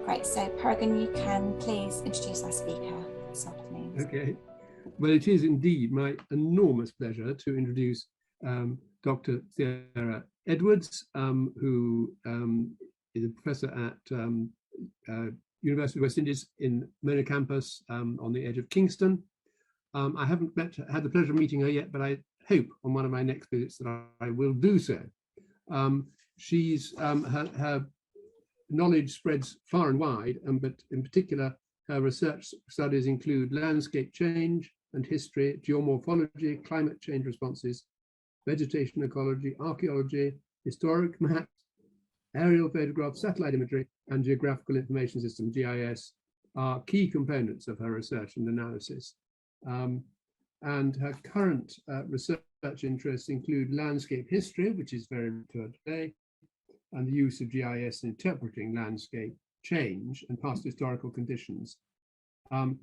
Great, so Peregrine, you can please introduce our speaker this afternoon. Okay, well, it is indeed my enormous pleasure to introduce Dr. Sarah Edwards, who is a professor at University of West Indies in Mona campus on the edge of Kingston. I haven't had the pleasure of meeting her yet, but I hope on one of my next visits that I will do so. She's her knowledge spreads far and wide, but in particular, her research studies include landscape change and history, geomorphology, climate change responses, vegetation ecology, archaeology, historic maps, aerial photographs, satellite imagery, and geographical information system, GIS, are key components of her research and analysis. And her current research interests include landscape history, which is very important today, and the use of GIS in interpreting landscape change and past historical conditions. Her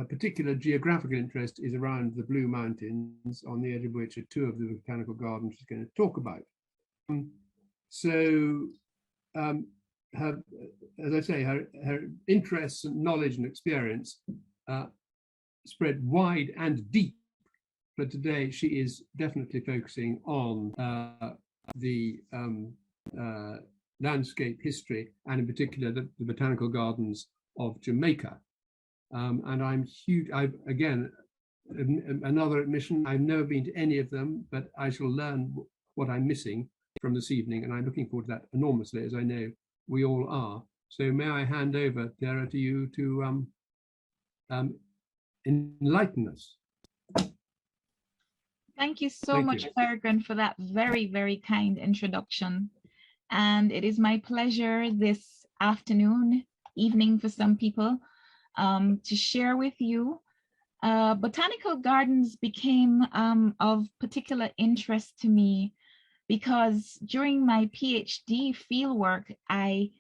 particular geographical interest is around the Blue Mountains, on the edge of which are two of the botanical gardens she's going to talk about. As I say, her interests and knowledge and experience spread wide and deep, but today she is definitely focusing on the landscape history, and in particular the botanical gardens of Jamaica. And I'm huge. Again, another admission, I've never been to any of them, but I shall learn what I'm missing from this evening, and I'm looking forward to that enormously, as I know we all are. So may I hand over, Sarah, to you to enlighten us. Thank you so much, Peregrine, for that very, very kind introduction. And it is my pleasure this afternoon, evening for some people, to share with you. Botanical gardens became of particular interest to me because during my PhD fieldwork, I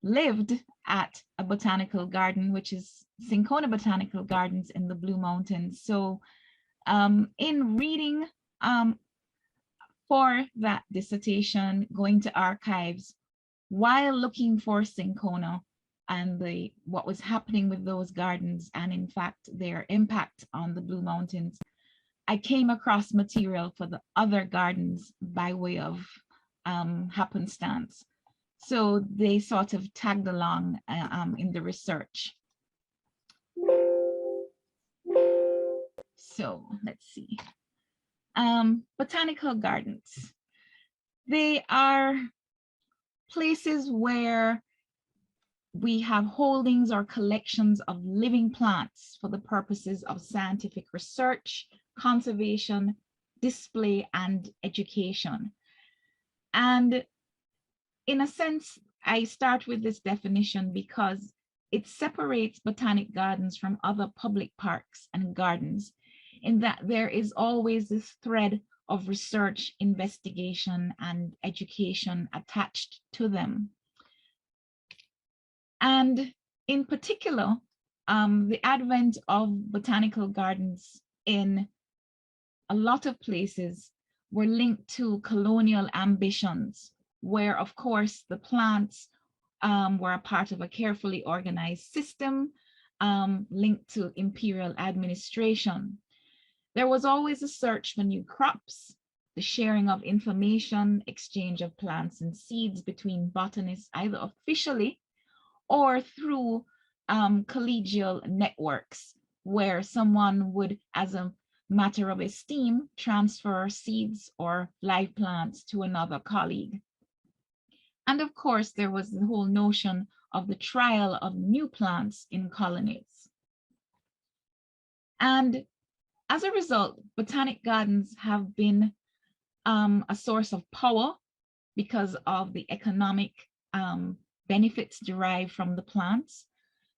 lived at a botanical garden, which is Syncona Botanical Gardens in the Blue Mountains. So in reading for that dissertation, going to archives, while looking for Syncona and what was happening with those gardens, and in fact their impact on the Blue Mountains, I came across material for the other gardens by way of happenstance. So they sort of tagged along in the research. So let's see. Botanical gardens. They are places where we have holdings or collections of living plants for the purposes of scientific research, conservation, display, and education. And in a sense, I start with this definition because it separates botanic gardens from other public parks and gardens, in that there is always this thread of research, investigation, and education attached to them. And in particular, the advent of botanical gardens in a lot of places were linked to colonial ambitions, where of course the plants were a part of a carefully organized system linked to imperial administration. There was always a search for new crops, the sharing of information, exchange of plants and seeds between botanists, either officially or through collegial networks, where someone would, as a matter of esteem, transfer seeds or live plants to another colleague. And of course, there was the whole notion of the trial of new plants in colonies. And as a result, botanic gardens have been a source of power because of the economic benefits derived from the plants.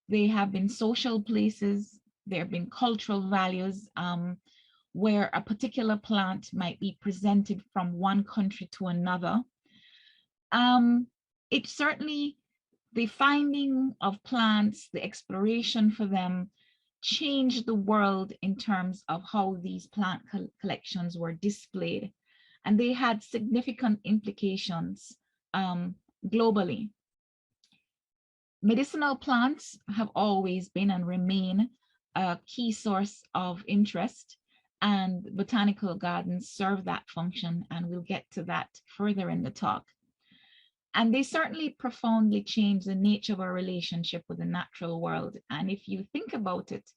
They have been social places. There have been cultural values where a particular plant might be presented from one country to another. It certainly, the finding of plants, the exploration for them, changed the world in terms of how these plant collections were displayed. And they had significant implications globally. Medicinal plants have always been and remain a key source of interest, and botanical gardens serve that function, and we'll get to that further in the talk. And they certainly profoundly change the nature of our relationship with the natural world. And if you think about it,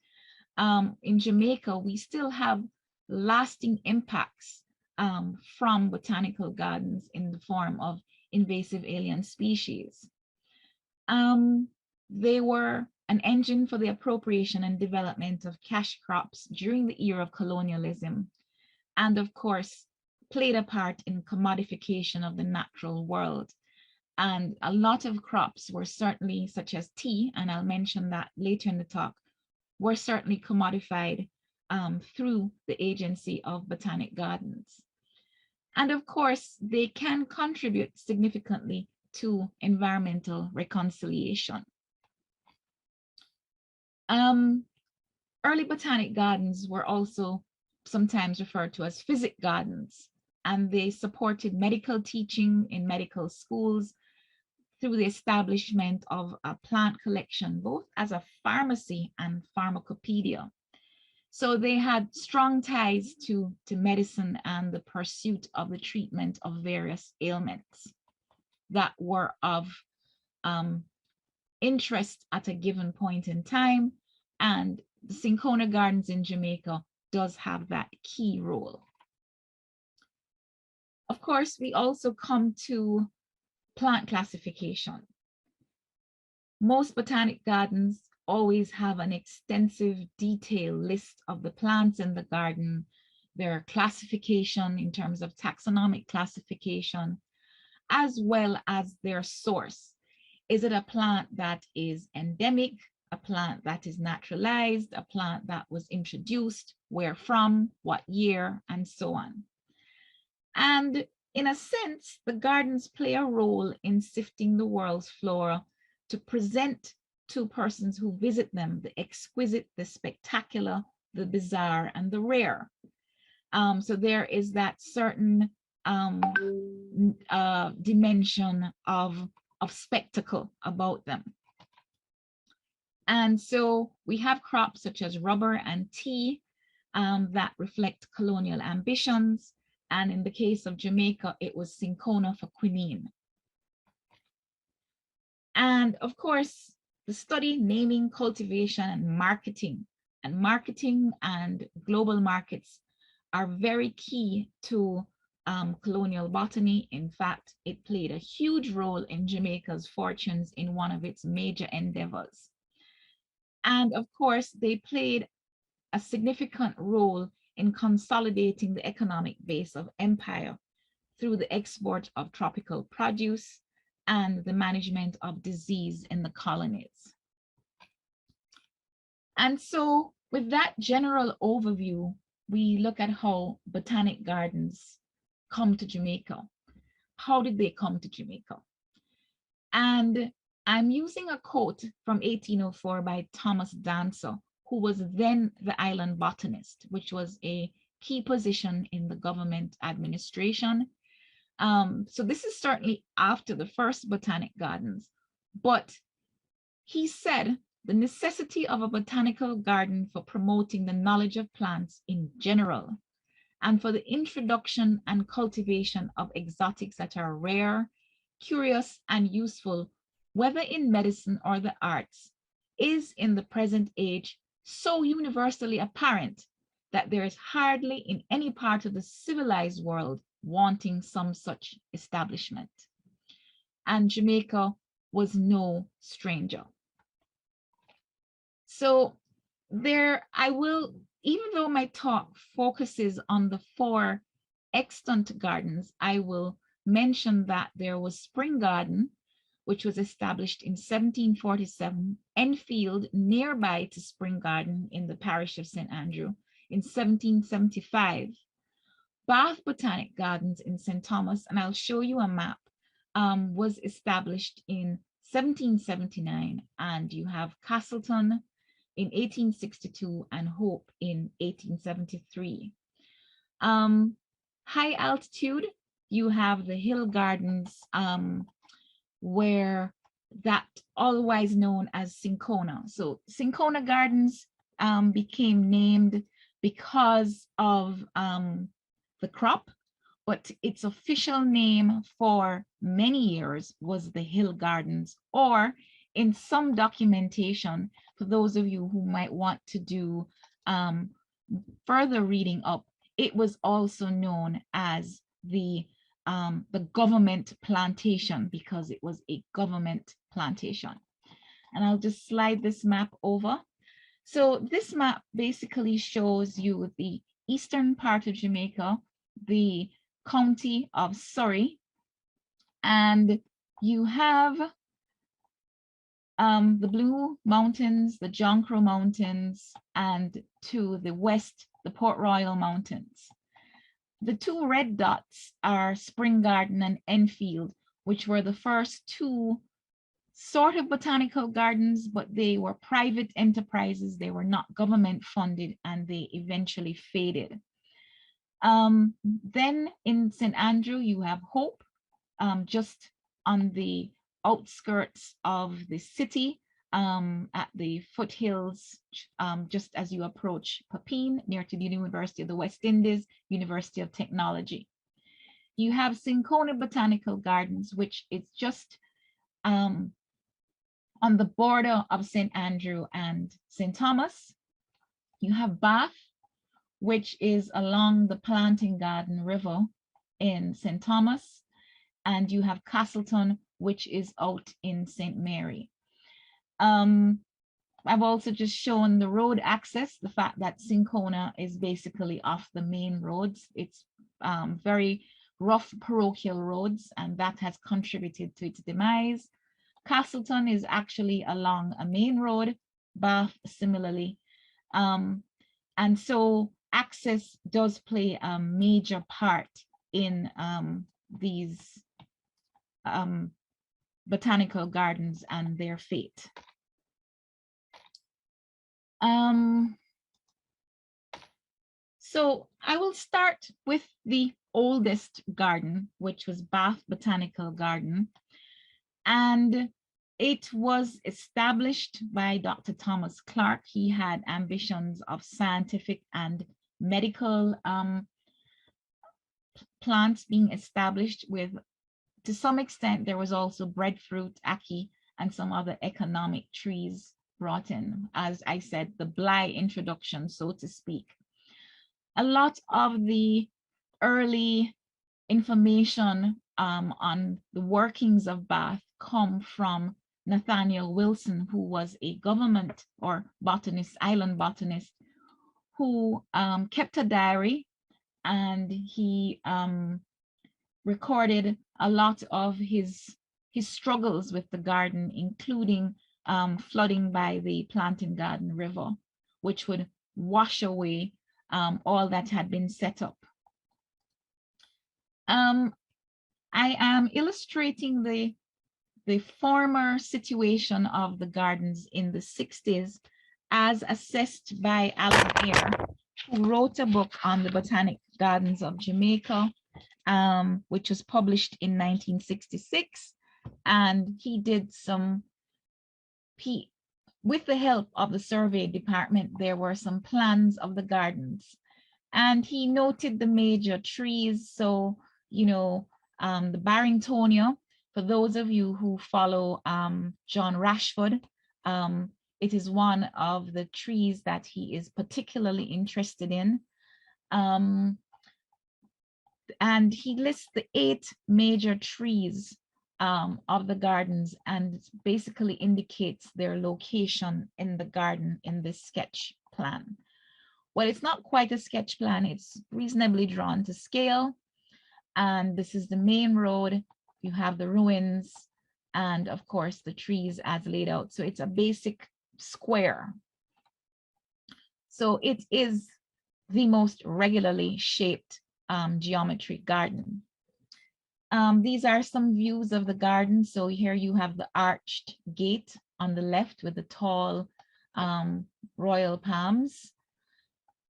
in Jamaica, we still have lasting impacts from botanical gardens in the form of invasive alien species. They were an engine for the appropriation and development of cash crops during the era of colonialism, and of course, played a part in commodification of the natural world. And a lot of crops were certainly, such as tea, and I'll mention that later in the talk, were certainly commodified through the agency of botanic gardens. And of course, they can contribute significantly to environmental reconciliation. Early botanic gardens were also sometimes referred to as physic gardens, and they supported medical teaching in medical schools through the establishment of a plant collection, both as a pharmacy and pharmacopoeia. So they had strong ties to medicine and the pursuit of the treatment of various ailments that were of interest at a given point in time. And the Cinchona Gardens in Jamaica does have that key role. Of course, we also come to plant classification. Most botanic gardens always have an extensive detailed list of the plants in the garden, their classification in terms of taxonomic classification, as well as their source. Is it a plant that is endemic, a plant that is naturalized, a plant that was introduced, where from, what year, and so on. And in a sense, the gardens play a role in sifting the world's flora to present to persons who visit them the exquisite, the spectacular, the bizarre, and the rare. So there is that certain dimension of spectacle about them. And so we have crops such as rubber and tea that reflect colonial ambitions. And in the case of Jamaica, it was cinchona for quinine. And of course, the study, naming, cultivation, and marketing and global markets are very key to colonial botany. In fact, it played a huge role in Jamaica's fortunes in one of its major endeavors. And of course, they played a significant role in consolidating the economic base of empire through the export of tropical produce and the management of disease in the colonies. And so with that general overview, we look at how botanic gardens come to Jamaica. How did they come to Jamaica? And I'm using a quote from 1804 by Thomas Dancer, who was then the island botanist, which was a key position in the government administration. So this is certainly after the first botanic gardens, but he said the necessity of a botanical garden for promoting the knowledge of plants in general, and for the introduction and cultivation of exotics that are rare, curious, and useful, whether in medicine or the arts, is in the present age so universally apparent that there is hardly in any part of the civilized world wanting some such establishment. And Jamaica was no stranger. So there, I will, even though my talk focuses on the 4 extant gardens, I will mention that there was Spring Garden, which was established in 1747, Enfield, nearby to Spring Garden in the parish of St. Andrew, in 1775. Bath Botanic Gardens in St. Thomas, and I'll show you a map, was established in 1779, and you have Castleton in 1862 and Hope in 1873. High altitude, you have the Hill Gardens were that otherwise known as cinchona. So cinchona gardens became named because of the crop, but its official name for many years was the Hill Gardens, or in some documentation, for those of you who might want to do further reading up, it was also known as the government plantation, because it was a government plantation. And I'll just slide this map over. So this map basically shows you the eastern part of Jamaica, the county of Surrey, and you have the Blue Mountains, the John Crow Mountains, and to the west, the Port Royal Mountains. The two red dots are Spring Garden and Enfield, which were the first two sort of botanical gardens, but they were private enterprises. They were not government funded, and they eventually faded. Then in St. Andrew, you have Hope, just on the outskirts of the city, at the foothills, just as you approach Papine, near to the University of the West Indies, University of Technology. You have Cinchona Botanical Gardens, which is just on the border of St. Andrew and St. Thomas. You have Bath, which is along the Planting Garden River in St. Thomas. And you have Castleton, which is out in St. Mary. I've also just shown the road access, the fact that Cinchona is basically off the main roads. It's very rough parochial roads, and that has contributed to its demise. Castleton is actually along a main road, Bath similarly. And so access does play a major part in these botanical gardens and their fate. So I will start with the oldest garden, which was Bath Botanical Garden. And it was established by Dr. Thomas Clark. He had ambitions of scientific and medical plants being established with, to some extent, there was also breadfruit, ackee, and some other economic trees brought in. As I said, the Bly introduction, so to speak. A lot of the early information on the workings of Bath come from Nathaniel Wilson, who was a government or botanist, island botanist, who kept a diary, and he recorded a lot of his struggles with the garden, including flooding by the Planting Garden River, which would wash away all that had been set up. I am illustrating the former situation of the gardens in the 60s as assessed by Alan Eyre, who wrote a book on the Botanic Gardens of Jamaica, which was published in 1966. And he did some, with the help of the survey department, there were some plans of the gardens. And he noted the major trees. So, you know, the Barringtonia, for those of you who follow John Rashford, it is one of the trees that he is particularly interested in. And he lists the 8 major trees of the gardens, and basically indicates their location in the garden in this sketch plan. Well, it's not quite a sketch plan, it's reasonably drawn to scale. And this is the main road. You have the ruins, and of course the trees as laid out. So it's a basic square. So it is the most regularly shaped geometry garden. These are some views of the garden. So here you have the arched gate on the left with the tall royal palms.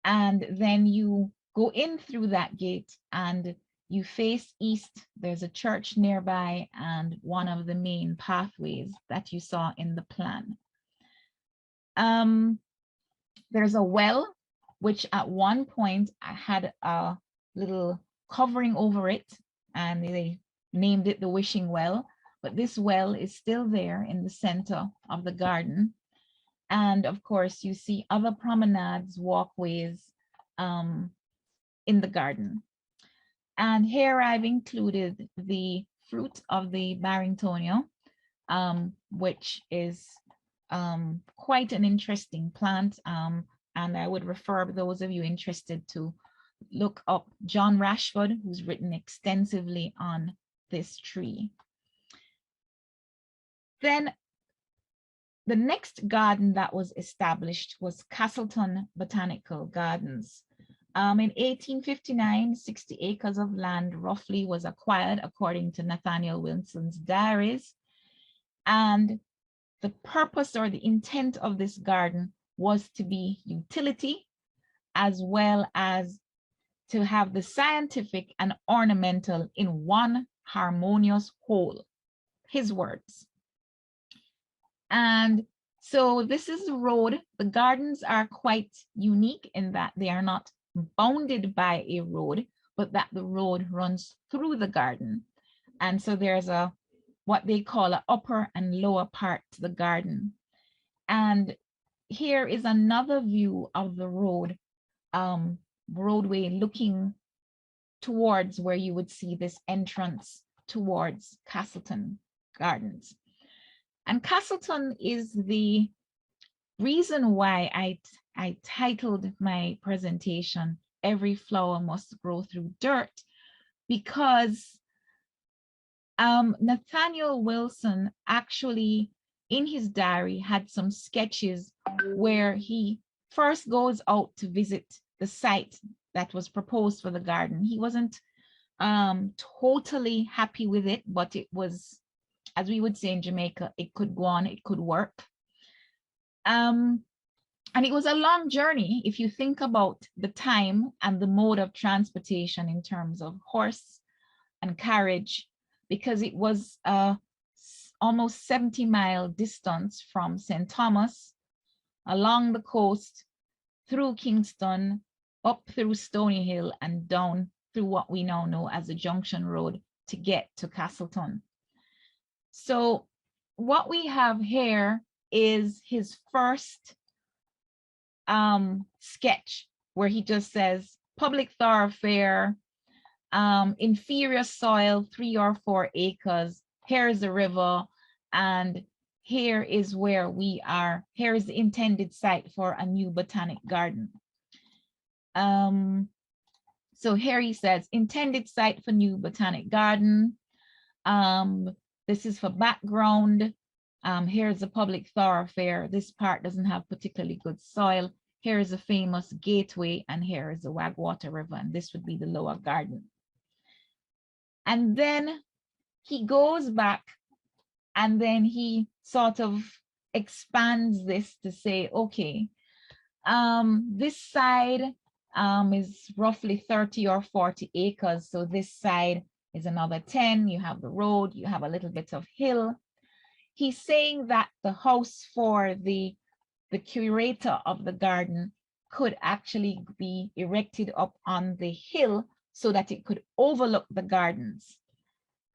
And then you go in through that gate, and you face east, there's a church nearby and one of the main pathways that you saw in the plan. There's a well, which at one point I had a little covering over it, and they named it the wishing well, but this well is still there in the center of the garden. And of course, you see other promenades, walkways in the garden. And here I've included the fruit of the Barringtonia, which is quite an interesting plant. And I would refer those of you interested to look up John Rashford, who's written extensively on this tree. Then the next garden that was established was Castleton Botanical Gardens. In 1859, 60 acres of land roughly was acquired according to Nathaniel Wilson's diaries. And the purpose or the intent of this garden was to be utility, as well as to have the scientific and ornamental in one harmonious whole, his words. And so this is the road. The gardens are quite unique in that they are not bounded by a road, but that the road runs through the garden. And so there's a what they call an upper and lower part to the garden. And here is another view of the road, roadway looking towards where you would see this entrance towards Castleton Gardens. And Castleton is the reason why I titled my presentation, Every Flower Must Grow Through Dirt, because Nathaniel Wilson actually in his diary had some sketches where he first goes out to visit the site that was proposed for the garden. He wasn't totally happy with it, but it was, as we would say in Jamaica, it could go on, it could work. And it was a long journey if you think about the time and the mode of transportation in terms of horse and carriage, because it was almost 70-mile distance from St. Thomas, along the coast, through Kingston, up through Stony Hill, and down through what we now know as the Junction Road to get to Castleton. So what we have here is his first sketch, where he just says, public thoroughfare, inferior soil, 3 or 4 acres. Here is the river, and here is where we are. Here is the intended site for a new botanic garden. So here he says, intended site for new botanic garden. This is for background. Here's a public thoroughfare. This part doesn't have particularly good soil. Here is a famous gateway, and here is the Wagwater River, and this would be the lower garden. And then he goes back, and then he sort of expands this to say, okay, this side is roughly 30 or 40 acres. So this side is another 10. You have the road, you have a little bit of hill. He's saying that the house for the curator of the garden could actually be erected up on the hill so that it could overlook the gardens.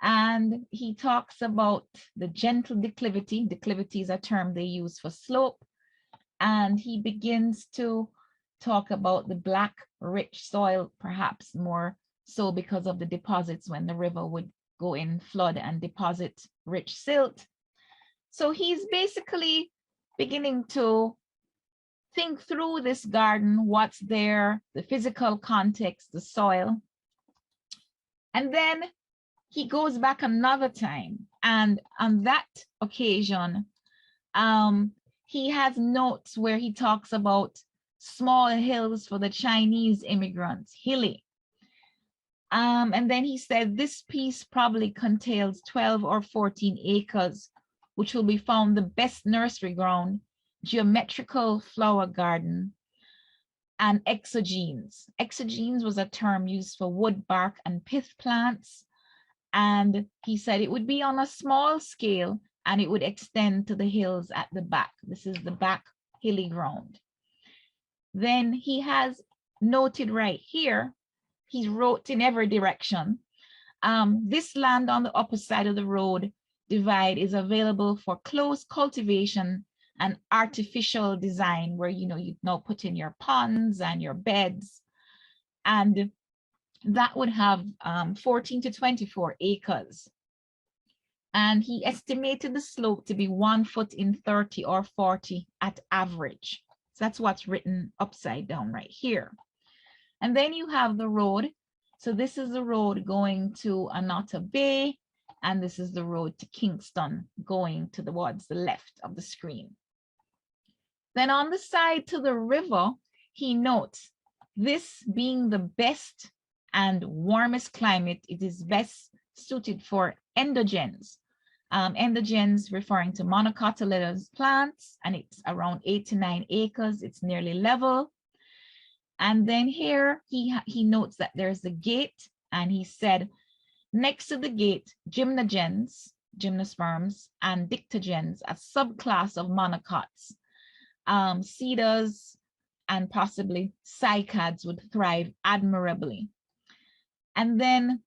And he talks about the gentle declivity. Declivity is a term they use for slope. And he begins to talk about the black, rich soil, perhaps more so because of the deposits when the river would go in, flood, and deposit rich silt. So he's basically beginning to think through this garden, what's there, the physical context, the soil. And then he goes back another time, and on that occasion, he has notes where he talks about small hills for the Chinese immigrants, hilly. And then he said this piece probably contains 12 or 14 acres, which will be found the best nursery ground, geometrical flower garden. and exogenes. Exogenes was a term used for wood, bark, and pith plants. And he said it would be on a small scale and it would extend to the hills at the back. This is the back hilly ground. Then he has noted right here, he wrote in every direction, this land on the upper side of the road divide is available for close cultivation and artificial design, where you now put in your ponds and your beds, and that would have 14 to 24 acres. And he estimated the slope to be 1 foot in 30 or 40 at average. So that's what's written upside down right here. And then you have the road. So this is the road going to Anata Bay, and this is the road to Kingston going towards the left of the screen. Then on the side to the river, he notes this being the best and warmest climate, it is best suited for endogens. Endogens referring to monocotyledonous plants, and it's around 8 to 9 acres. It's nearly level. And then here he notes that there's a gate, and he said next to the gate, gymnogens, gymnosperms, and dictogens, a subclass of monocots, cedars, and possibly cycads would thrive admirably. And then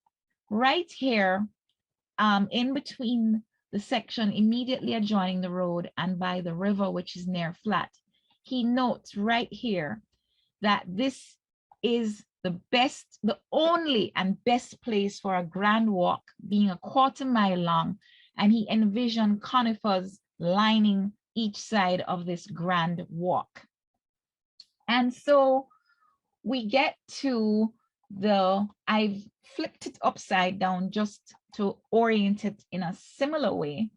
right here, in between the section immediately adjoining the road and by the river, which is near flat, he notes right here that this is the only and best place for a grand walk, being 1/4 mile long, and he envisioned conifers lining each side of this grand walk. And so we get to I've flipped it upside down just to orient it in a similar way,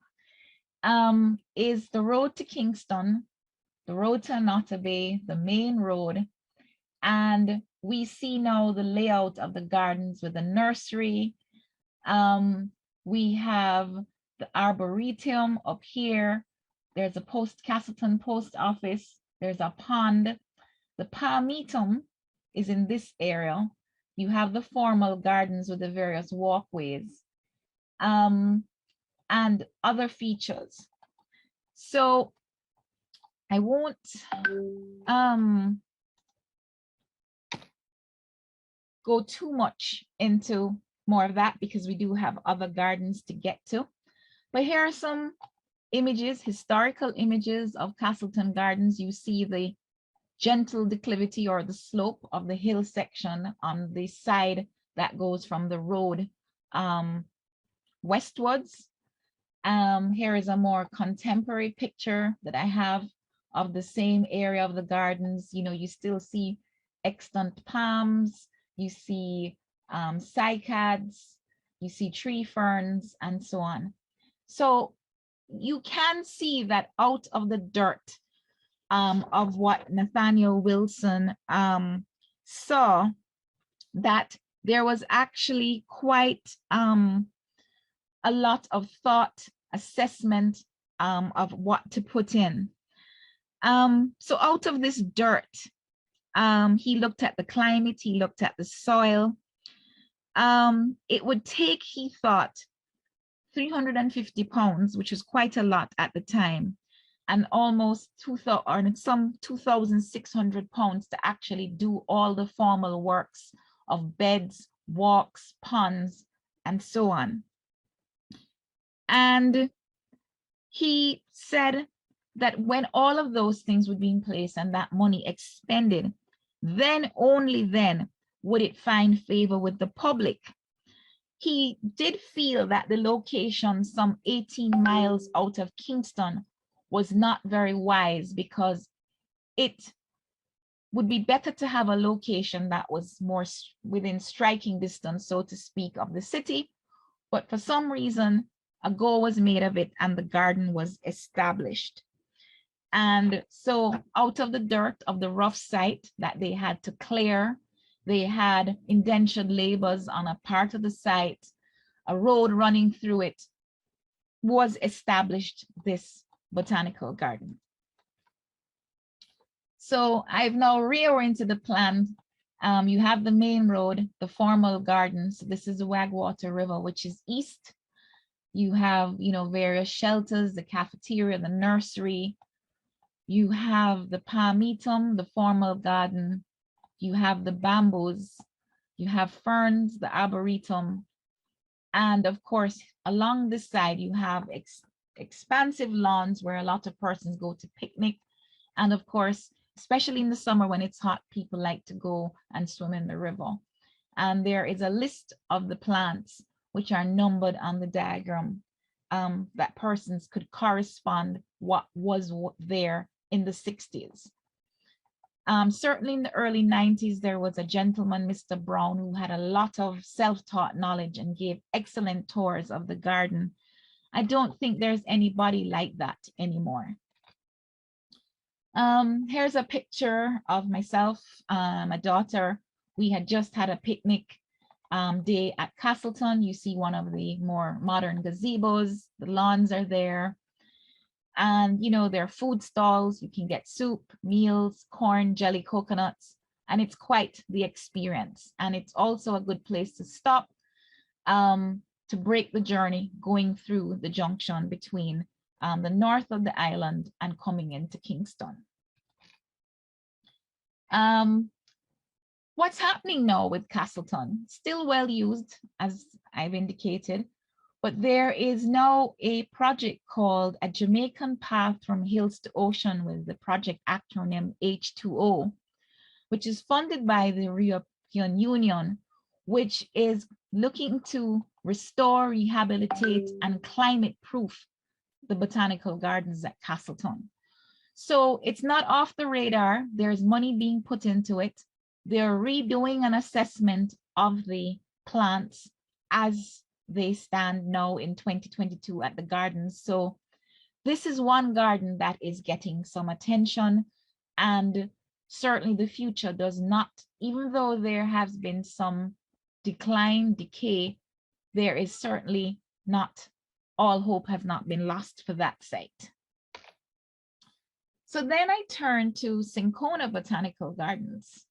is the road to Kingston, the road to Anata Bay, the main road. And we see now the layout of the gardens with the nursery. We have the arboretum up here. There's a Castleton post office. There's a pond. The palmetum is in this area. You have the formal gardens with the various walkways, and other features. So I won't go too much into more of that because we do have other gardens to get to. But here are some images, historical images of Castleton Gardens. You see the gentle declivity or the slope of the hill section on the side that goes from the road westwards. Here is a more contemporary picture that I have of the same area of the gardens. You still see extant palms, you see cycads, you see tree ferns, and so on. So you can see that out of the dirt of what Nathaniel Wilson saw, that there was actually quite a lot of thought, assessment of what to put in. So out of this dirt, he looked at the climate, he looked at the soil. It would take, he thought, 350 pounds, which is quite a lot at the time, and almost 2,600 pounds to actually do all the formal works of beds, walks, ponds, and so on. And he said that when all of those things would be in place and that money expended, then only then would it find favor with the public. He did feel that the location some 18 miles out of Kingston was not very wise, because it would be better to have a location that was more within striking distance, so to speak, of the city. But for some reason, a go was made of it and the garden was established. And so out of the dirt of the rough site that they had to clear, they had indentured labors on a part of the site, a road running through it, was established this botanical garden. So I've now reoriented the plan. You have the main road, the formal gardens. This is the Wagwater River, which is east. You have, various shelters, the cafeteria, the nursery. You have the palmetum, the formal garden. You have the bamboos. You have ferns, the arboretum. And of course, along this side, you have expansive lawns where a lot of persons go to picnic. And of course, especially in the summer when it's hot, people like to go and swim in the river. And there is a list of the plants which are numbered on the diagram that persons could correspond what was there in the 60s. Certainly in the early 90s, there was a gentleman, Mr. Brown, who had a lot of self-taught knowledge and gave excellent tours of the garden. I don't think there's anybody like that anymore. Here's a picture of myself, my daughter. We had just had a picnic day at Castleton. You see one of the more modern gazebos. The lawns are there. And, there are food stalls. You can get soup, meals, corn, jelly, coconuts, and it's quite the experience. And it's also a good place to stop to break the journey going through the junction between the north of the island and coming into Kingston. What's happening now with Castleton? Still well used, as I've indicated, but there is now a project called A Jamaican Path from Hills to Ocean, with the project acronym H2O, which is funded by the European Union, which is looking to restore, rehabilitate, and climate-proof the botanical gardens at Castleton. So it's not off the radar. There's money being put into it. They're redoing an assessment of the plants as they stand now in 2022 at the gardens. So this is one garden that is getting some attention, and certainly the future does not, even though there has been some decline, decay, there is certainly not, all hope has not been lost for that site. So then I turn to Syncona Botanical Gardens,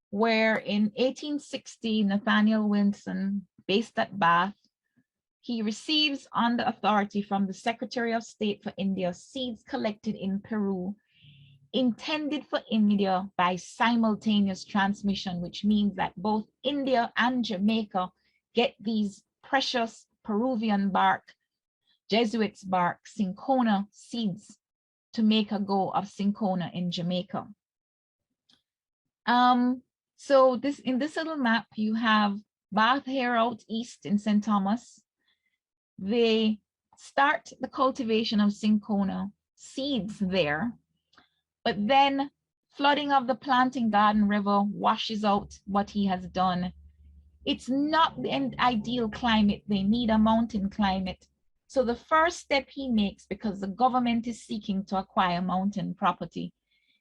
where in 1860, Nathaniel Wilson, based at Bath, he receives on the authority from the Secretary of State for India seeds collected in Peru, intended for India by simultaneous transmission, which means that both India and Jamaica get these precious Peruvian bark, Jesuits bark, Syncona seeds to make a go of Syncona in Jamaica. So in this little map, you have Bath here out east in St. Thomas. They start the cultivation of Syncona seeds there, but then flooding of the Planting Garden River washes out what he has done. It's not the ideal climate. They need a mountain climate. So the first step he makes, because the government is seeking to acquire mountain property,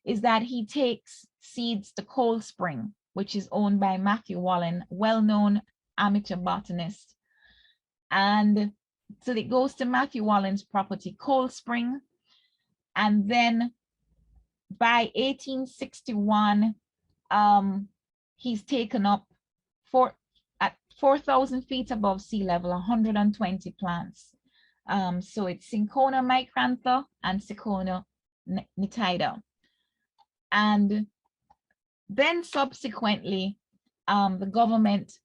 is that he takes seeds to Cold Spring, which is owned by Matthew Wallen, well-known amateur botanist. And so it goes to Matthew Wallen's property, Cold Spring. And then by 1861, he's taken up at 4,000 feet above sea level, 120 plants. So it's Syncona micrantha and Syncona nitida. And then subsequently, the government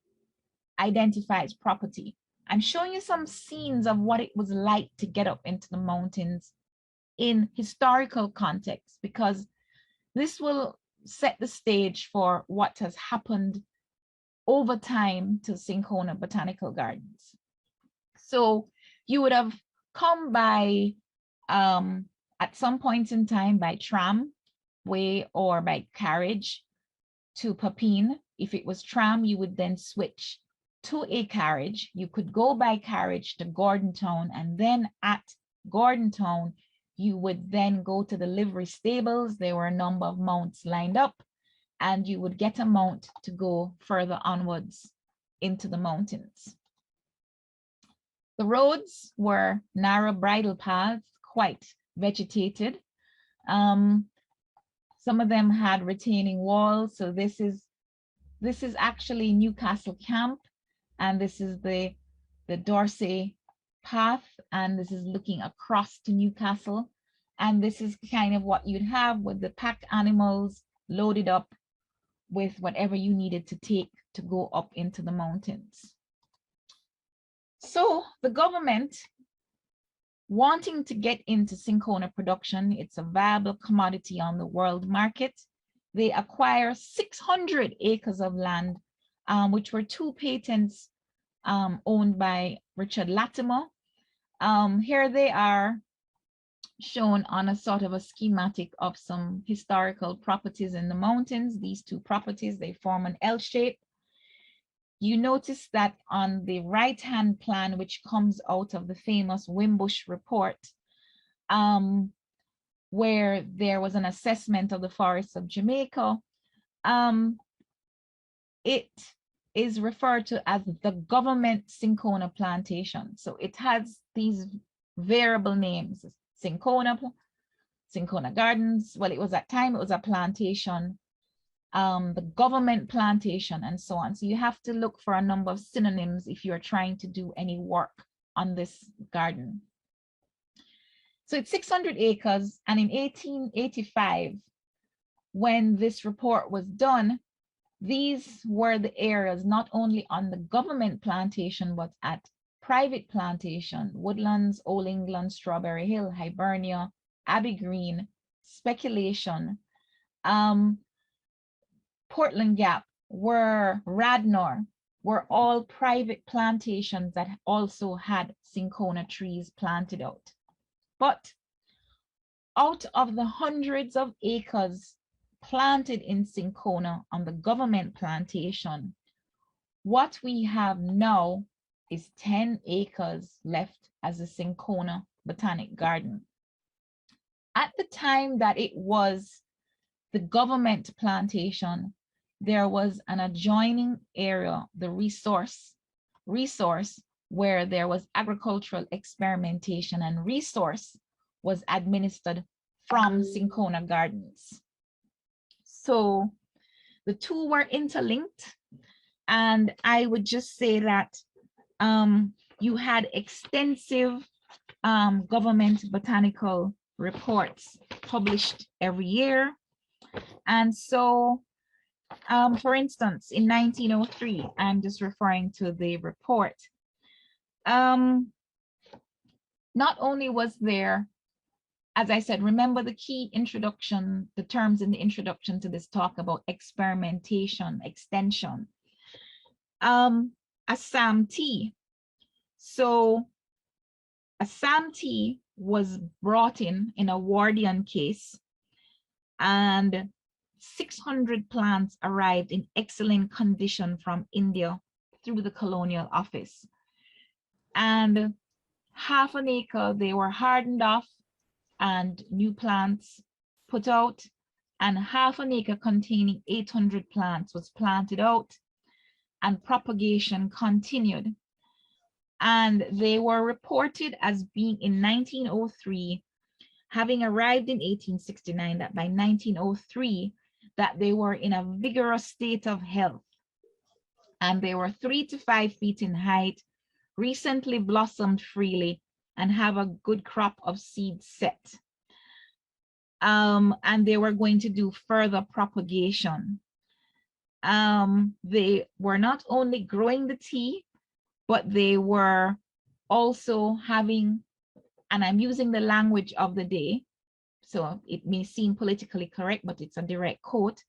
identifies property. I'm showing you some scenes of what it was like to get up into the mountains in historical context, because this will set the stage for what has happened over time to Syncona Botanical Gardens. So you would have come by, at some points in time, by tramway or by carriage to Papine. If it was tram, you would then switch to a carriage. You could go by carriage to Gordontown, and then at Gordontown, you would then go to the livery stables. There were a number of mounts lined up, and you would get a mount to go further onwards into the mountains. The roads were narrow bridle paths, quite vegetated. Some of them had retaining walls. So this is actually Newcastle Camp, and this is the Dorsey path, and this is looking across to Newcastle. And this is kind of what you'd have with the pack animals loaded up with whatever you needed to take to go up into the mountains. So the government, wanting to get into cinchona production, it's a viable commodity on the world market. They acquire 600 acres of land, which were 2 patents owned by Richard Latimer. Here they are shown on a sort of a schematic of some historical properties in the mountains. These 2 properties, they form an L shape. You notice that on the right-hand plan, which comes out of the famous Wimbush report, where there was an assessment of the forests of Jamaica, it is referred to as the government cinchona plantation. So it has these variable names: cinchona gardens. Well, it was at time, it was a plantation, the government plantation, and so on. So you have to look for a number of synonyms if you're trying to do any work on this garden. So it's 600 acres, and in 1885, when this report was done, these were the areas not only on the government plantation, but at private plantation: Woodlands, Old England, Strawberry Hill, Hibernia, Abbey Green, Speculation, Portland Gap, Radnor, were all private plantations that also had cinchona trees planted out. But out of the hundreds of acres planted in cinchona on the government plantation, what we have now is 10 acres left as a cinchona botanic garden. At the time that it was the government plantation, there was an adjoining area, the resource, where there was agricultural experimentation, and resource was administered from cinchona gardens. So the 2 were interlinked, and I would just say that you had extensive government botanical reports published every year. And so, for instance, in 1903, I'm just referring to the report, not only was there, as I said, remember the key introduction, the terms in the introduction to this talk about experimentation, extension, a SAMT. So a SAMT was brought in a Wardian case, and 600 plants arrived in excellent condition from India through the colonial office. And half an acre, they were hardened off and new plants put out, and half an acre containing 800 plants was planted out, and propagation continued. And they were reported as being in 1903, having arrived in 1869, that by 1903, that they were in a vigorous state of health. And they were 3 to 5 feet in height, recently blossomed freely, and have a good crop of seeds set. And they were going to do further propagation. They were not only growing the tea, but they were also having, and I'm using the language of the day, so it may seem politically correct, but it's a direct quote,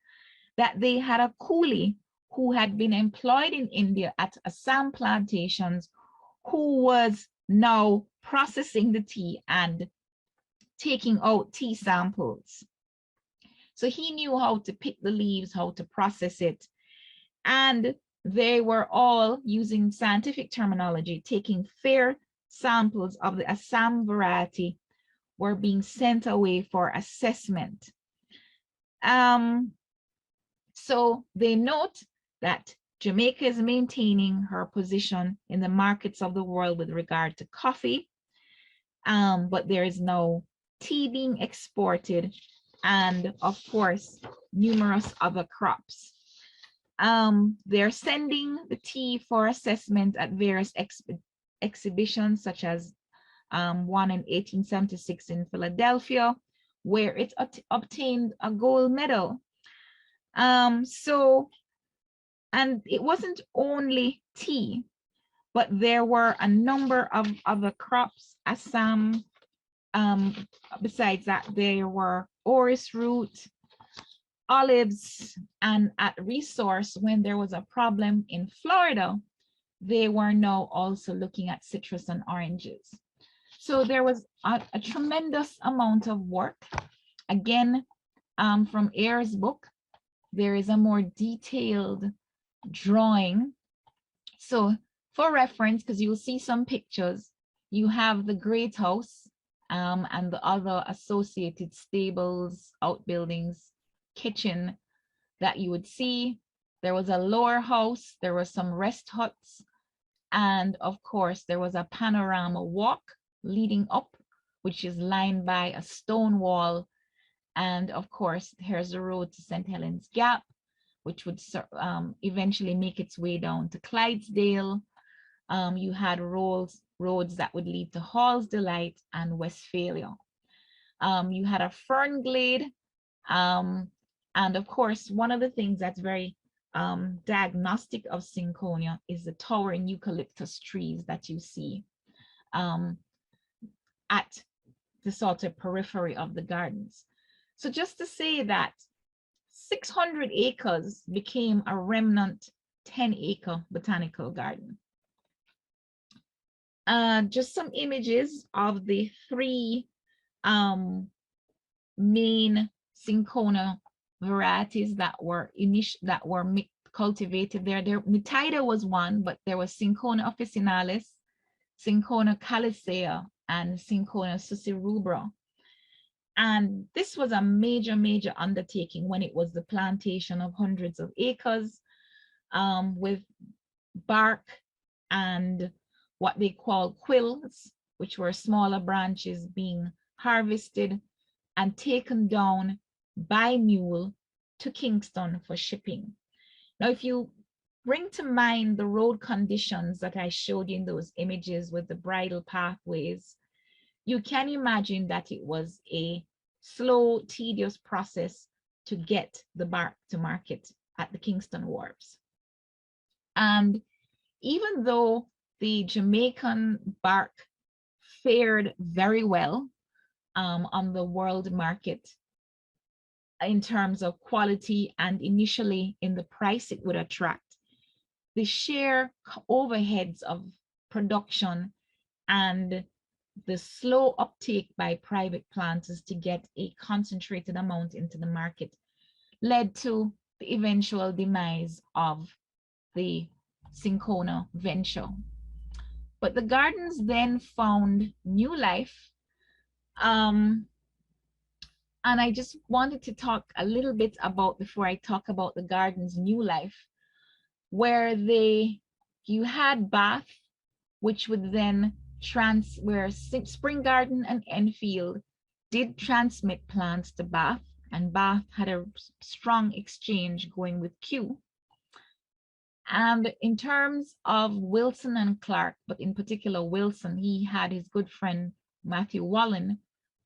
that they had a coolie who had been employed in India at Assam plantations, who was now processing the tea and taking out tea samples. So he knew how to pick the leaves, how to process it. And they were all, using scientific terminology, taking fair samples of the Assam variety, were being sent away for assessment. So they note that Jamaica is maintaining her position in the markets of the world with regard to coffee, but there is no tea being exported, and of course, numerous other crops. They're sending the tea for assessment at various exhibitions, such as one in 1876 in Philadelphia, where it obtained a gold medal. And it wasn't only tea, but there were a number of other crops. Assam, besides that, there were orris root, olives, and at Resource, when there was a problem in Florida, they were now also looking at citrus and oranges. So there was a tremendous amount of work. Again, from Ayer's book, there is a more detailed drawing. So for reference, because you'll see some pictures, you have the Great House and the other associated stables, outbuildings, kitchen that you would see. There was a lower house, there were some rest huts, and of course there was a panorama walk leading up, which is lined by a stone wall. And of course, here's the road to St. Helens Gap, which would eventually make its way down to Clydesdale. You had roads that would lead to Hall's Delight and Westphalia. You had a fern glade. And of course, one of the things that's very diagnostic of Cinchonia is the towering eucalyptus trees that you see at the sort of periphery of the gardens. So just to say that 600 acres became a remnant 10-acre botanical garden. Just some images of the three main Cinchona varieties that were cultivated there. Nitida was one, but there was Cinchona officinalis, Cinchona calicea, and Cinchona sucirubra. And this was a major undertaking when it was the plantation of hundreds of acres with bark and what they call quills, which were smaller branches being harvested and taken down by mule to Kingston for shipping. Now, if you bring to mind the road conditions that I showed you in those images with the bridle pathways, you can imagine that it was a slow, tedious process to get the bark to market at the Kingston wharves. And even though the Jamaican bark fared very well on the world market in terms of quality and initially in the price it would attract, the sheer overheads of production and the slow uptake by private planters to get a concentrated amount into the market led to the eventual demise of the Cinchona venture. But the gardens then found new life. And I just wanted to talk a little bit about, before I talk about the garden's new life, where you had Bath, which would then where Spring Garden and Enfield did transmit plants to Bath, and Bath had a strong exchange going with Kew. And in terms of Wilson and Clark, but in particular Wilson, he had his good friend Matthew Wallen,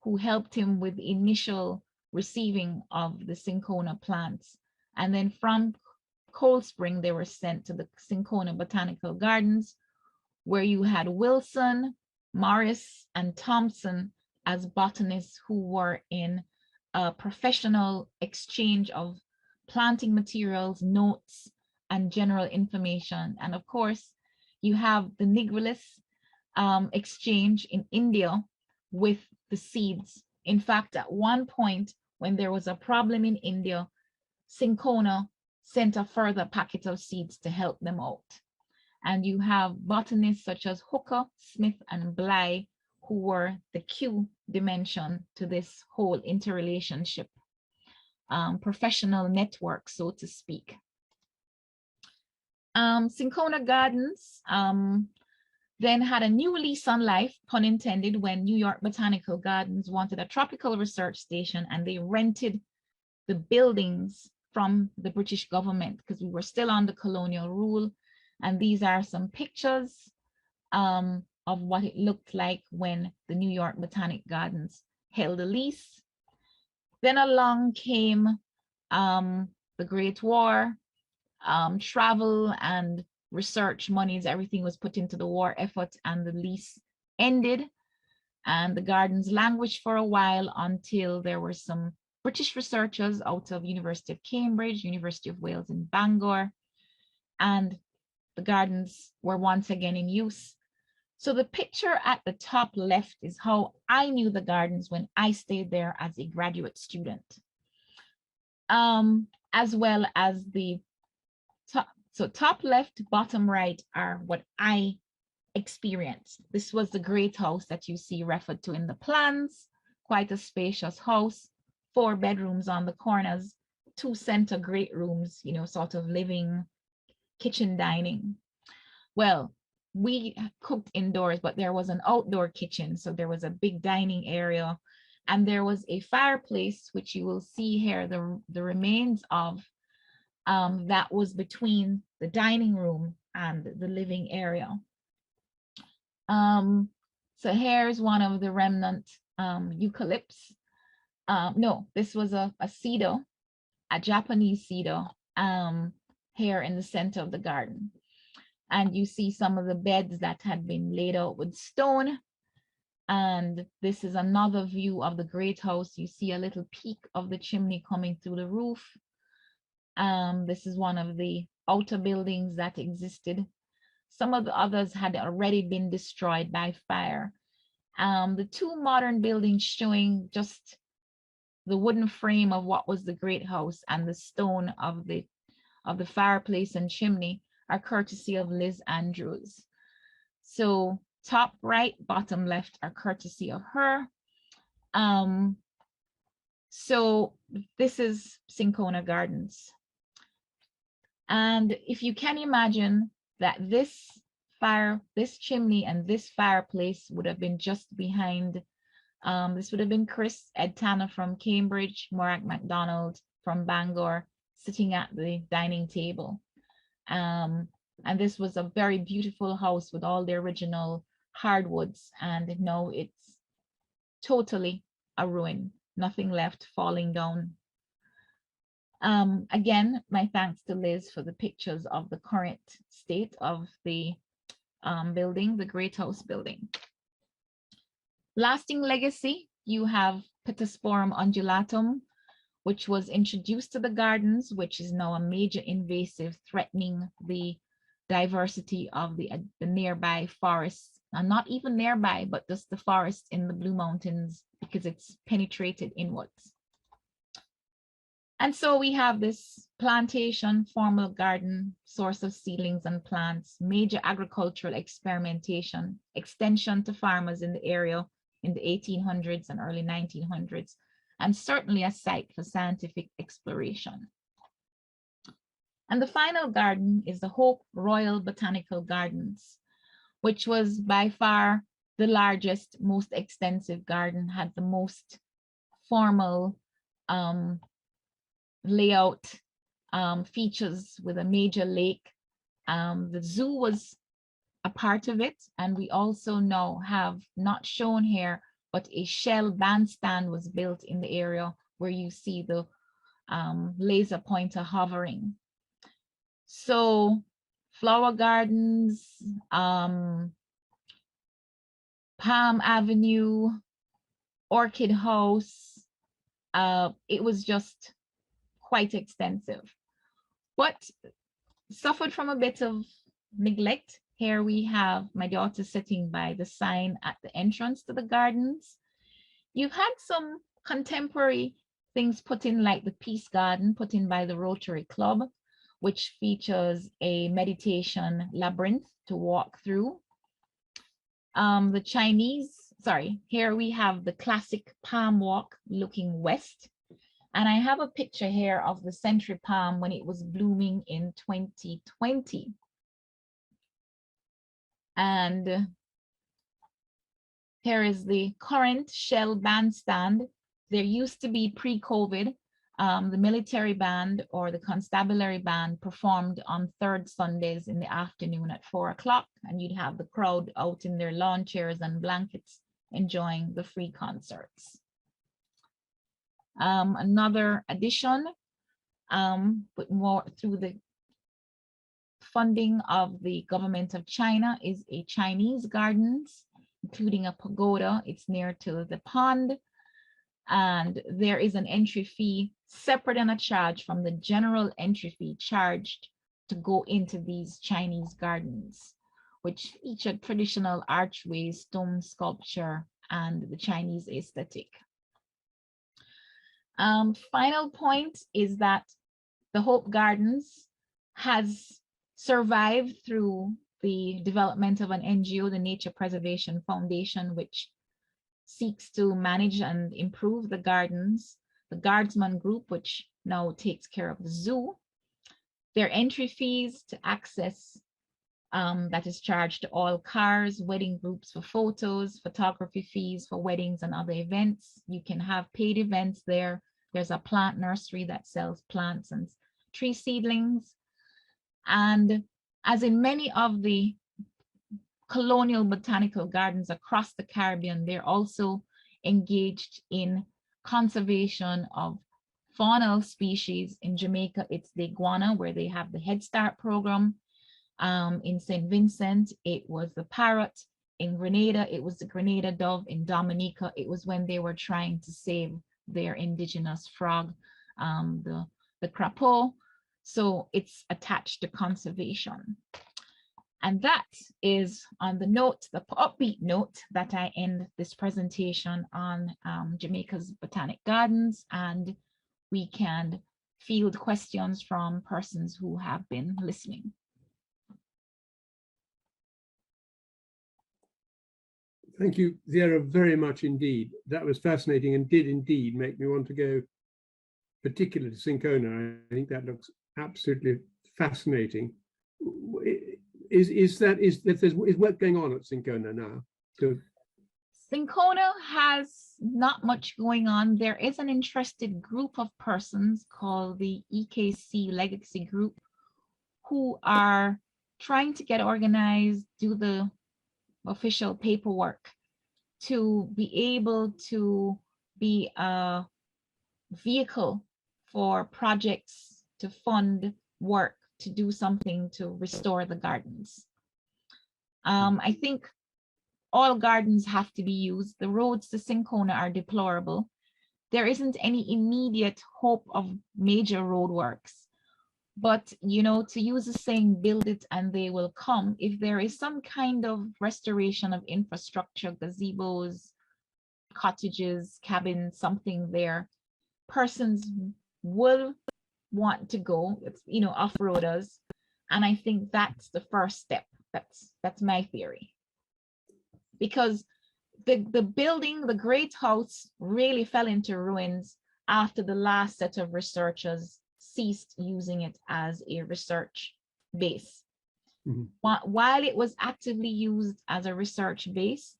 who helped him with the initial receiving of the Cinchona plants. And then from Cold Spring, they were sent to the Cinchona Botanical Gardens, where you had Wilson, Morris, and Thompson as botanists who were in a professional exchange of planting materials, notes, and general information. And of course, you have the Nigrilis exchange in India with the seeds. In fact, at one point, when there was a problem in India, Cinchona sent a further packet of seeds to help them out. And you have botanists such as Hooker, Smith, and Bly, who were the Q dimension to this whole interrelationship, professional network, so to speak. Cinchona Gardens then had a new lease on life, pun intended, when New York Botanical Gardens wanted a tropical research station, and they rented the buildings from the British government because we were still under colonial rule. And these are some pictures of what it looked like when the New York Botanic Gardens held a lease. Then along came the Great War, travel and research monies, everything was put into the war effort, and the lease ended. And the gardens languished for a while until there were some British researchers out of University of Cambridge, University of Wales in Bangor, and the gardens were once again in use. So the picture at the top left is how I knew the gardens when I stayed there as a graduate student, as well as the top. So top left, bottom right are what I experienced. This was the great house that you see referred to in the plans, quite a spacious house, 4 bedrooms on the corners, 2 center great rooms, you know, sort of living, kitchen, dining. Well, we cooked indoors, but there was an outdoor kitchen. So there was a big dining area, and there was a fireplace, which you will see here, the remains of, that was between the dining room and the living area. So here's one of the remnant eucalypts. No, this was a cedar, a Japanese cedar, here in the center of the garden. And you see some of the beds that had been laid out with stone. And this is another view of the great house. You see a little peak of the chimney coming through the roof. This is one of the outer buildings that existed. Some of the others had already been destroyed by fire. The 2 modern buildings showing just the wooden frame of what was the great house and the stone of the fireplace and chimney are courtesy of Liz Andrews. So top right, bottom left are courtesy of her. So this is Cinchona Gardens. And if you can imagine that this chimney and this fireplace would have been just behind, this would have been Chris Ed Tanner from Cambridge, Morak MacDonald from Bangor, sitting at the dining table. And this was a very beautiful house with all the original hardwoods, and now it's totally a ruin, nothing left, falling down. Again, my thanks to Liz for the pictures of the current state of the building, the Great House building. Lasting legacy, you have Pittosporum undulatum, which was introduced to the gardens, which is now a major invasive threatening the diversity of the nearby forests, and not even nearby, but just the forests in the Blue Mountains, because it's penetrated inwards. And so we have this plantation, formal garden, source of seedlings and plants, major agricultural experimentation, extension to farmers in the area in the 1800s and early 1900s, and certainly a site for scientific exploration. And the final garden is the Hope Royal Botanical Gardens, which was by far the largest, most extensive garden, had the most formal layout, features with a major lake. The zoo was a part of it, and we also now have, not shown here, but a shell bandstand was built in the area where you see the laser pointer hovering. So flower gardens, Palm Avenue, Orchid House, it was just quite extensive, but suffered from a bit of neglect. Here we have my daughter sitting by the sign at the entrance to the gardens. You've had some contemporary things put in, like the Peace Garden put in by the Rotary Club, which features a meditation labyrinth to walk through. The Chinese, sorry, here we have the classic palm walk looking west. And I have a picture here of the century palm when it was blooming in 2020. And here is the current Shell bandstand. There used to be pre-COVID, the military band or the constabulary band performed on third Sundays in the afternoon at 4 o'clock, and you'd have the crowd out in their lawn chairs and blankets enjoying the free concerts. Another addition, but more through the funding of the government of China, is a Chinese gardens, including a pagoda. It's near to the pond, and there is an entry fee separate and a charge from the general entry fee charged to go into these Chinese gardens, which feature traditional archways, stone sculpture, and the Chinese aesthetic. Final point is that the Hope Gardens has survived through the development of an NGO, the Nature Preservation Foundation, which seeks to manage and improve the gardens, the Guardsman Group, which now takes care of the zoo. Their entry fees to access that is charged to all cars, wedding groups for photos, photography fees for weddings and other events. You can have paid events there. There's a plant nursery that sells plants and tree seedlings. And as in many of the colonial botanical gardens across the Caribbean, they're also engaged in conservation of faunal species. In Jamaica, it's the iguana, where they have the Head Start program. In St. Vincent, it was the parrot. In Grenada, it was the Grenada dove. In Dominica, it was when they were trying to save their indigenous frog, the crapaud. So it's attached to conservation. And that is on the note, the upbeat note, that I end this presentation on Jamaica's Botanic Gardens, and we can field questions from persons who have been listening. Thank you, Sierra, very much indeed. That was fascinating and did indeed make me want to go particularly to Cinchona. I think that looks absolutely fascinating. Is work going on at Cinchona now? Cinchona has not much going on. There is an interested group of persons called the EKC Legacy Group who are trying to get organized, do the official paperwork to be able to be a vehicle for projects to fund work to do something to restore the gardens. I think all gardens have to be used. The roads to Cinchona are deplorable. There isn't any immediate hope of major road works. But, you know, to use the saying, build it and they will come. If there is some kind of restoration of infrastructure, gazebos, cottages, cabins, something there, persons will want to go, it's, you know, off-roaders. And I think that's the first step. That's my theory. Because the building, the great house, really fell into ruins after the last set of researchers ceased using it as a research base. Mm-hmm. While it was actively used as a research base,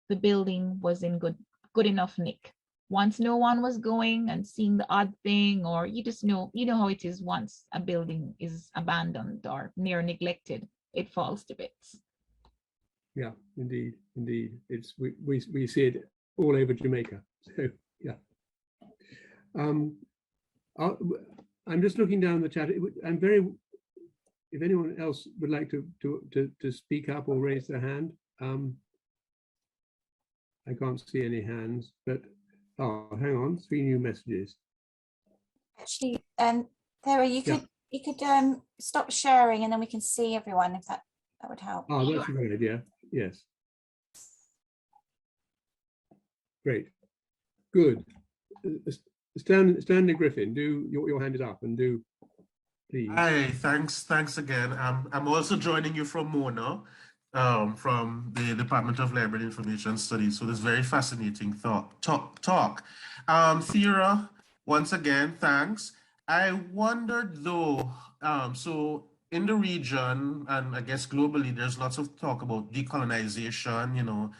the building was in good enough nick. Once no one was going and seeing the odd thing, or you know how it is once a building is abandoned or near neglected, it falls to bits. Yeah, indeed. It's we see it all over Jamaica. So yeah. I'm just looking down the chat. If anyone else would like to speak up or raise their hand, I can't see any hands, but oh, hang on, 3 new messages. Actually, Sarah, you could stop sharing and then we can see everyone, if that would help. Oh, that's a great idea. Yes. Great. Good. Stanley Griffin, your hand is up, and do please. Hi, thanks again. I'm also joining you from Mona, from the Department of Library and Information Studies. So this very fascinating talk. Thera, once again, thanks. I wondered though, so in the region, and I guess globally, there's lots of talk about decolonization, and,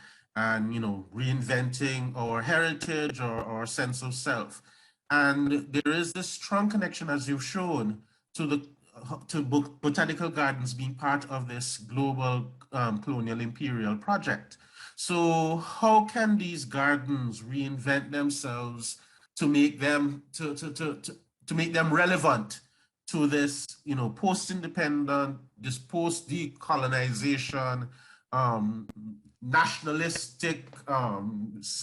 reinventing our heritage or our sense of self. And there is this strong connection, as you've shown, to the botanical gardens being part of this global colonial imperial project. So how can these gardens reinvent themselves to make them to make them relevant to this, post-independent, this post-decolonization, nationalistic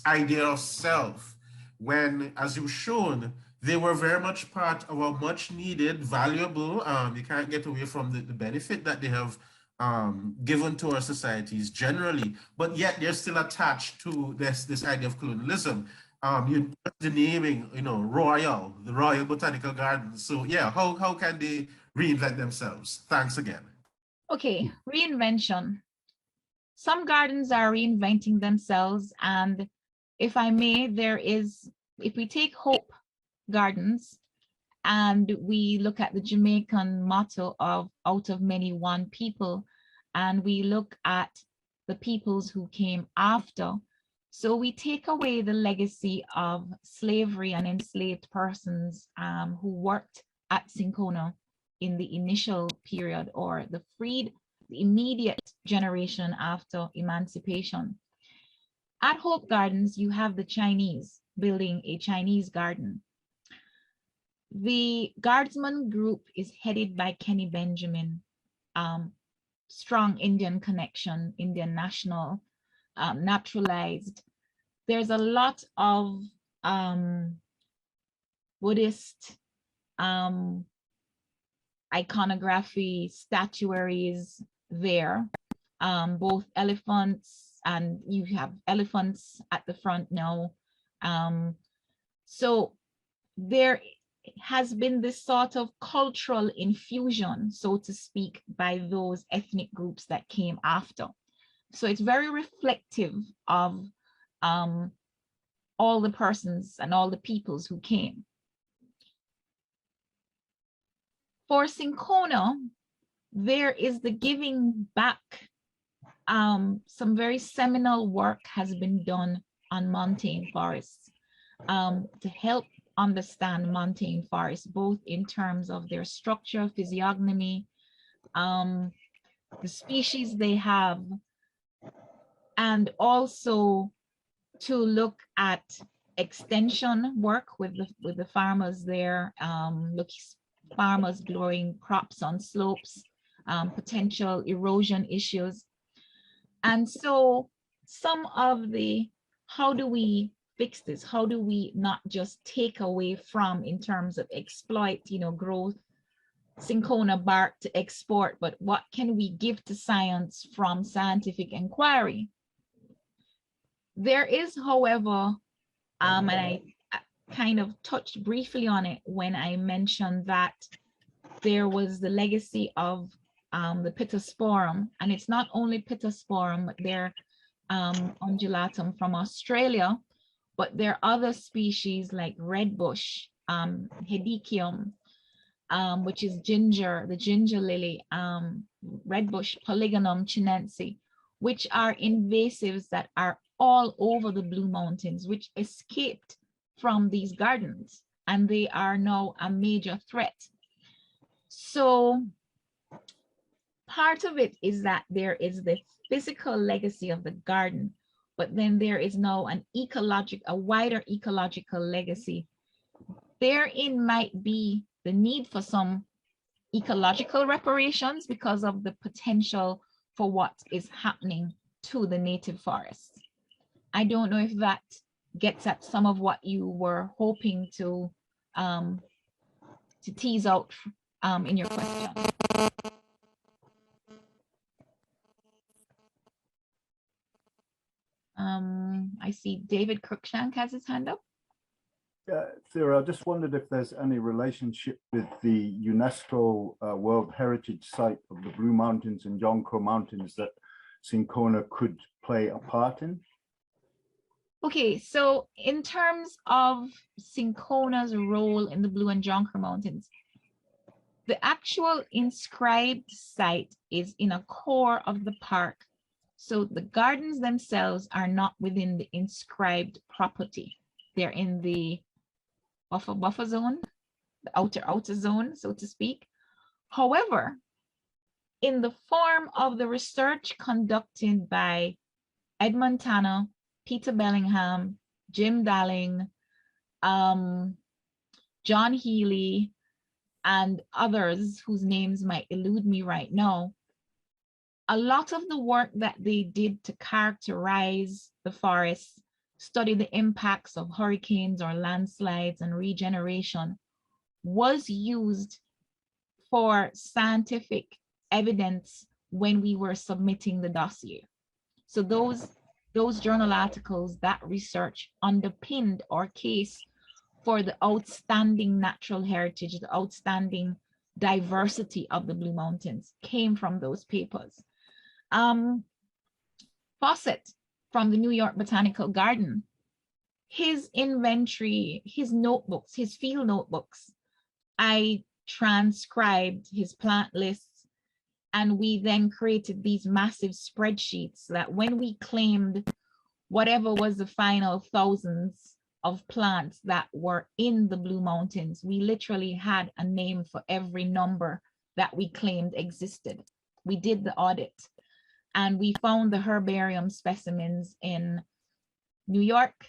idea of self, when, as you've shown, they were very much part of a much needed, valuable, you can't get away from the benefit that they have given to our societies generally, but yet they're still attached to this idea of colonialism. The naming, the Royal Botanical Gardens. So yeah, how can they reinvent themselves? Thanks again. Okay, reinvention. Some gardens are reinventing themselves, and if I may, if we take Hope Gardens and we look at the Jamaican motto of out of many one people, and we look at the peoples who came after. So we take away the legacy of slavery and enslaved persons who worked at Cinchona in the initial period, or the immediate generation after emancipation. At Hope Gardens, you have the Chinese building a Chinese garden. The guardsman group is headed by Kenny Benjamin, strong Indian connection, Indian national, naturalized. There's a lot of Buddhist iconography, statuaries there, both elephants, and you have elephants at the front now. So there has been this sort of cultural infusion, so to speak, by those ethnic groups that came after. So it's very reflective of all the persons and all the peoples who came. For Cinchona, there is the giving back. Some very seminal work has been done on montane forests to help understand montane forests, both in terms of their structure, physiognomy, the species they have, and also to look at extension work with the farmers there, farmers growing crops on slopes, potential erosion issues. And so some of the, how do we fix this? How do we not just take away from in terms of exploit, grow Cinchona bark to export, but what can we give to science from scientific inquiry? There is, however, and I kind of touched briefly on it when I mentioned that there was the legacy of the Pittosporum, and it's not only Pittosporum, but they're undulatum from Australia, but there are other species like redbush, Hedychium, which is ginger, the ginger lily, redbush Polygonum chinense, which are invasives that are all over the Blue Mountains, which escaped from these gardens, and they are now a major threat. So part of it is that there is the physical legacy of the garden, but then there is now a wider ecological legacy. Therein might be the need for some ecological reparations because of the potential for what is happening to the native forests. I don't know if that gets at some of what you were hoping to tease out in your question. I see David Cruikshank has his hand up. Thera, I just wondered if there's any relationship with the UNESCO World Heritage Site of the Blue Mountains and Jonquil Mountains that Cinchona could play a part in? Okay, so in terms of Cinchona's role in the Blue and Jonquil Mountains, The actual inscribed site is in a core of the park. So the gardens themselves are not within the inscribed property. They're in the buffer zone, the outer zone, so to speak. However, in the form of the research conducted by Ed Montana, Peter Bellingham, Jim Dalling, John Healy, and others whose names might elude me right now, a lot of the work that they did to characterize the forests, study the impacts of hurricanes or landslides and regeneration, was used for scientific evidence when we were submitting the dossier. So those journal articles, that research underpinned our case for the outstanding natural heritage, the outstanding diversity of the Blue Mountains came from those papers. Fawcett from the New York Botanical Garden, his inventory, his notebooks, his field notebooks, I transcribed his plant lists, and we then created these massive spreadsheets that when we claimed whatever was the final thousands of plants that were in the Blue Mountains, we literally had a name for every number that we claimed existed. We did the audit, and we found the herbarium specimens in New York,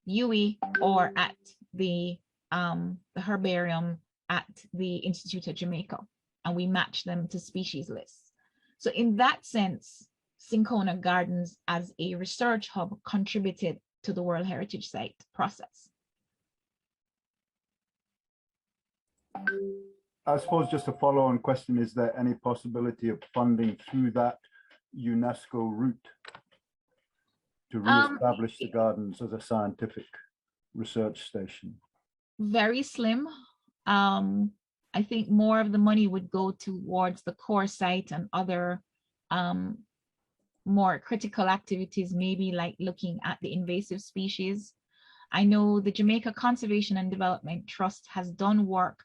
UWI, or at the herbarium at the Institute of Jamaica, and we matched them to species lists. So in that sense, Cinchona Gardens as a research hub contributed to the World Heritage Site process. I suppose just a follow-on question, is there any possibility of funding through that UNESCO route to re-establish the gardens as a scientific research station? Very slim. I think more of the money would go towards the core site and other more critical activities, maybe like looking at the invasive species. I know the Jamaica Conservation and Development Trust has done work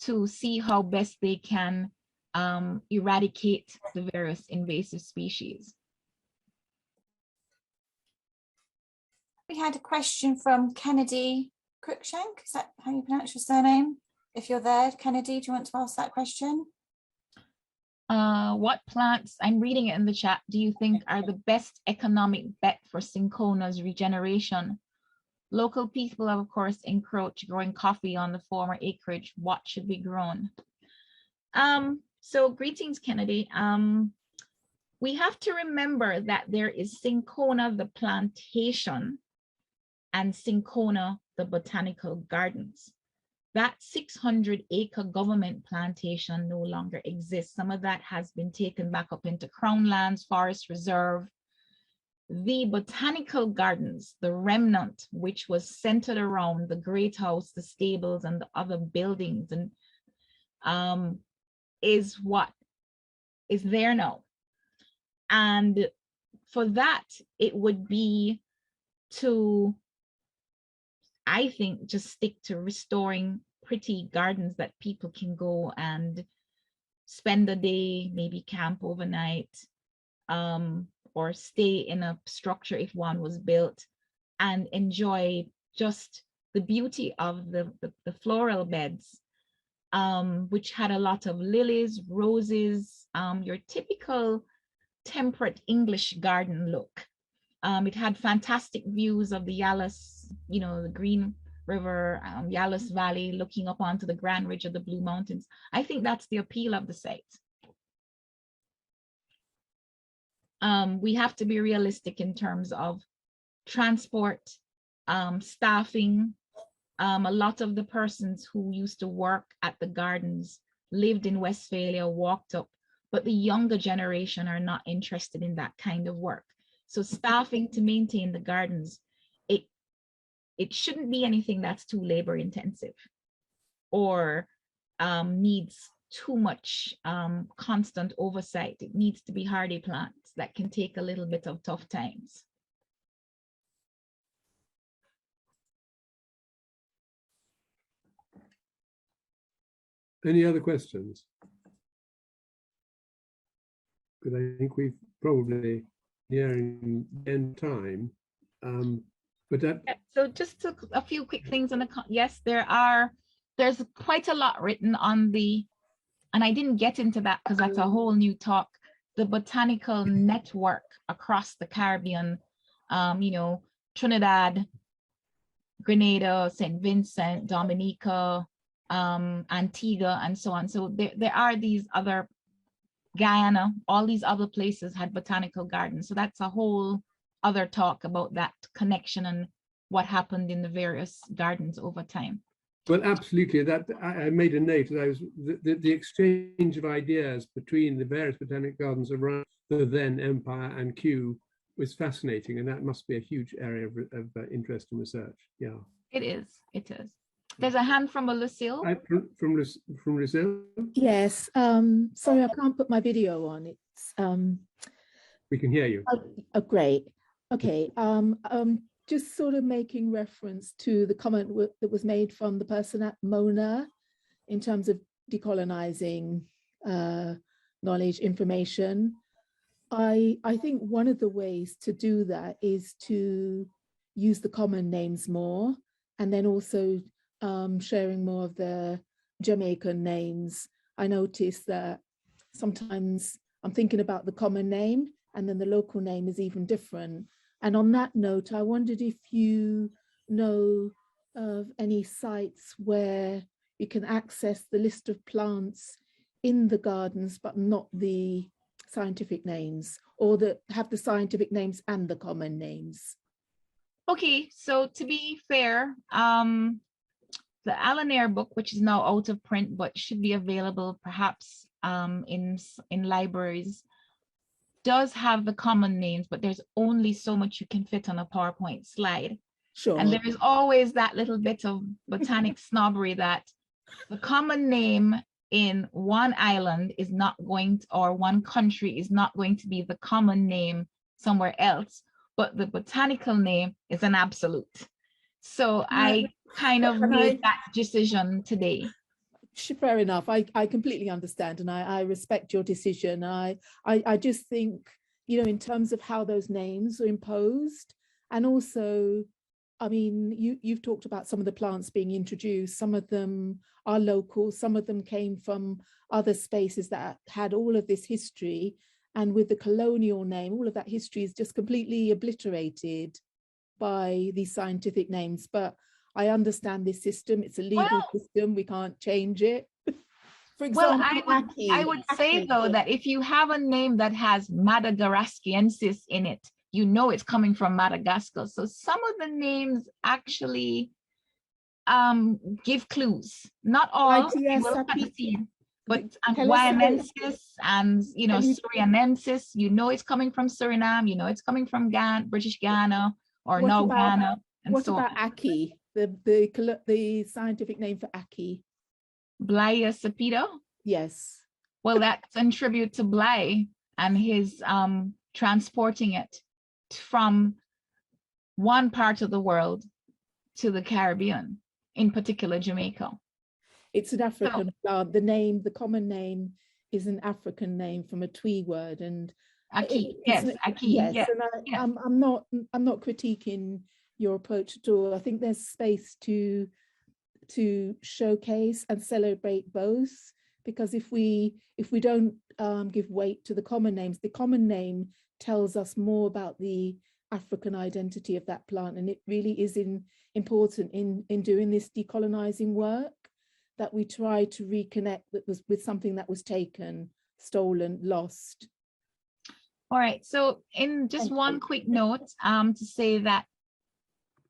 to see how best they can eradicate the various invasive species. We had a question from Kennedy Cruikshank. Is that how you pronounce your surname? If you're there, Kennedy, do you want to ask that question? What plants, I'm reading it in the chat, do you think are the best economic bet for Cinchona's regeneration? Local people have, of course, encroached growing coffee on the former acreage. What should be grown? So greetings, Kennedy. We have to remember that there is Cinchona the plantation and Cinchona the botanical gardens. That 600-acre government plantation no longer exists. Some of that has been taken back up into Crown Lands, Forest Reserve. The botanical gardens, the remnant, which was centered around the Great House, the stables, and the other buildings, and is what is there now. And for that, it would be to, I think, just stick to restoring pretty gardens that people can go and spend a day, maybe camp overnight, or stay in a structure if one was built, and enjoy just the beauty of the floral beds, which had a lot of lilies, roses, your typical temperate English garden look. It had fantastic views of the Yalis, you know, the Green River, Yalis Valley, looking up onto the Grand Ridge of the Blue Mountains. I think that's the appeal of the site. We have to be realistic in terms of transport, staffing. A lot of the persons who used to work at the gardens lived in Westphalia, walked up, but the younger generation are not interested in that kind of work. So staffing to maintain the gardens, it shouldn't be anything that's too labor intensive or needs too much constant oversight. It needs to be hardy plants that can take a little bit of tough times. Any other questions? Because I think we've probably nearing the end time. But that, Yeah, so just a few quick things on the yes, there's quite a lot written on the, and I didn't get into that because that's a whole new talk, the botanical network across the Caribbean, you know, Trinidad, Grenada, St. Vincent, Dominica, Antigua, and so on. So there are these other, Guyana, all these other places had botanical gardens. So that's a whole other talk about that connection and what happened in the various gardens over time. well, absolutely. That I made a note that I was the exchange of ideas between the various botanic gardens around the then empire and Kew was fascinating, and that must be a huge area of interest and research. Yeah, it is. It is. There's a hand from a Lucille. From Lucille. Yes. Sorry, I can't put my video on. It's we can hear you. Oh, great. Okay. Just sort of making reference to the comment that was made from the person at Mona in terms of decolonizing knowledge, information. I think one of the ways to do that is to use the common names more, and then also sharing more of the Jamaican names. I noticed that sometimes I'm thinking about the common name and then the local name is even different. And on that note, I wondered if you know of any sites where you can access the list of plants in the gardens, but not the scientific names, or that have the scientific names and the common names. Okay, so to be fair, the Alan Eyre book, which is now out of print, but should be available perhaps in libraries, does have the common names, but there's only so much you can fit on a PowerPoint slide. Sure. And there is always that little bit of botanic snobbery that the common name in one island is not going to, or one country is not going to be the common name somewhere else, but the botanical name is an absolute. So I kind of made that decision today. Fair enough. I completely understand, and I respect your decision. I just think, you know, in terms of how those names are imposed, and also, I mean, you've talked about some of the plants being introduced. Some of them are local. Some of them came from other spaces that had all of this history. And with the colonial name, all of that history is just completely obliterated by these scientific names. But I understand this system. It's a legal system. We can't change it. For example, I would say though that if you have a name that has Madagascariensis in it, you know it's coming from Madagascar. So some of the names actually give clues. Not all, will precede, but Guyanensis and, you know, Surinamensis, you know it's coming from Suriname, you know it's coming from Ghana, British Ghana, or no Ghana. And what about Aki, the scientific name for Aki? Blaia sapida? Yes. Well, that's in tribute to Bly and his transporting it from one part of the world to the Caribbean, in particular Jamaica. It's an African plant. The common name is an African name from a Twi word, and Aki, yes, Aki, yes. And I'm not critiquing your approach at all. I think there's space to showcase and celebrate both, because if we don't give weight to the common names, the common name tells us more about the African identity of that plant, and it really is important in doing this decolonizing work that we try to reconnect with something that was taken, stolen, lost. All right, so in just one quick note, to say that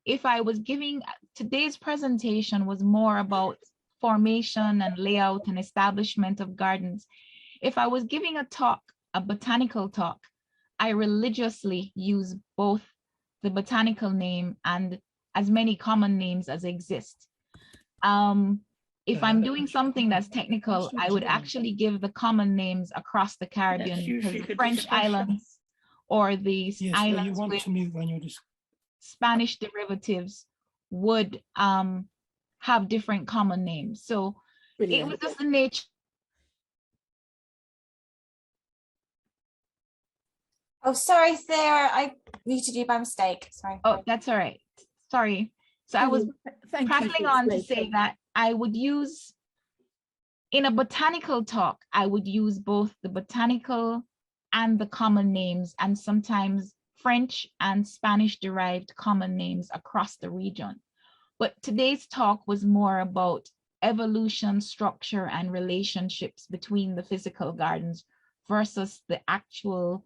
if I was giving, today's presentation was more about formation and layout and establishment of gardens. If I was giving a talk, a botanical talk, I religiously use both the botanical name and as many common names as exist. If I'm doing something that's technical, I would actually give the common names across the Caribbean, because the French islands or the islands with Spanish derivatives would have different common names. So Brilliant. It was just the nature. Oh, sorry, Thea, I muted you by mistake. Sorry. Oh, that's all right. Sorry. So I was Thank you prattling for on to explaining. say that I would use, in a botanical talk, I would use both the botanical and the common names, and sometimes French and Spanish derived common names across the region. But today's talk was more about evolution, structure, and relationships between the physical gardens versus the actual,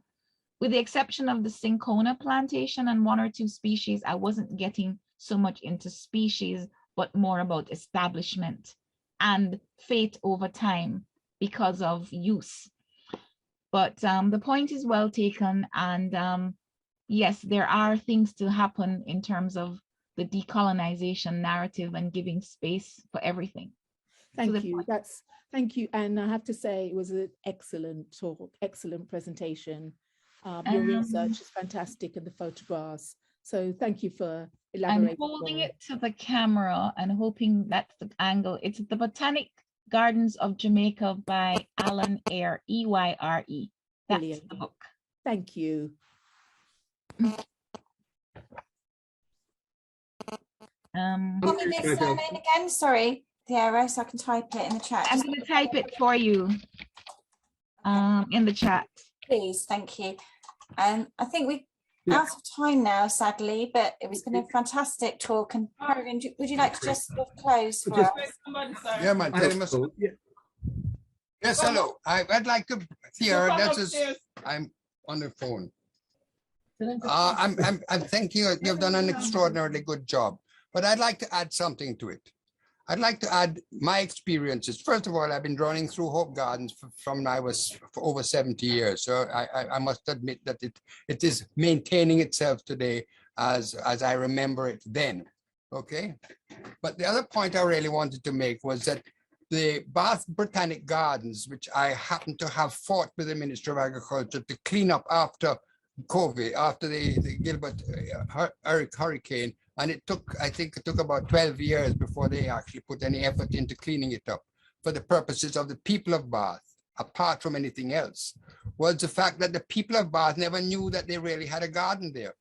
with the exception of the cinchona plantation and 1 or 2 species, I wasn't getting so much into species, but more about establishment and fate over time because of use. But the point is well taken. And yes, there are things to happen in terms of the decolonization narrative and giving space for everything. Thank you. Thank you. And I have to say it was an excellent talk, excellent presentation. Your research is fantastic and the photographs. So thank you for elaborating. I'm holding it to the camera and hoping that's the angle. It's The Botanic Gardens of Jamaica by Alan Eyre, E-Y-R-E. That's Brilliant. the book. Thank you. Tell me the surname again, sorry, Thea, so I can type it in the chat. I'm going to type it for you in the chat. Please, thank you. I think we're out of time now, sadly, but it was been a fantastic talk. And Peregrine, would you like to just sort of close for us? Yeah, man. Yes, hello. I'd like to hear. I'm on the phone. I'm thinking you've done an extraordinarily good job, but I'd like to add something to it. I'd like to add my experiences. First of all, I've been running through Hope Gardens from I was for over 70 years. So I must admit that it is maintaining itself today as I remember it then. Okay. But the other point I really wanted to make was that the Bath Botanic Gardens, which I happen to have fought with the Ministry of Agriculture to clean up after COVID, after the Gilbert hurricane, and I think it took about 12 years before they actually put any effort into cleaning it up for the purposes of the people of Bath, apart from anything else, was the fact that the people of Bath never knew that they really had a garden there.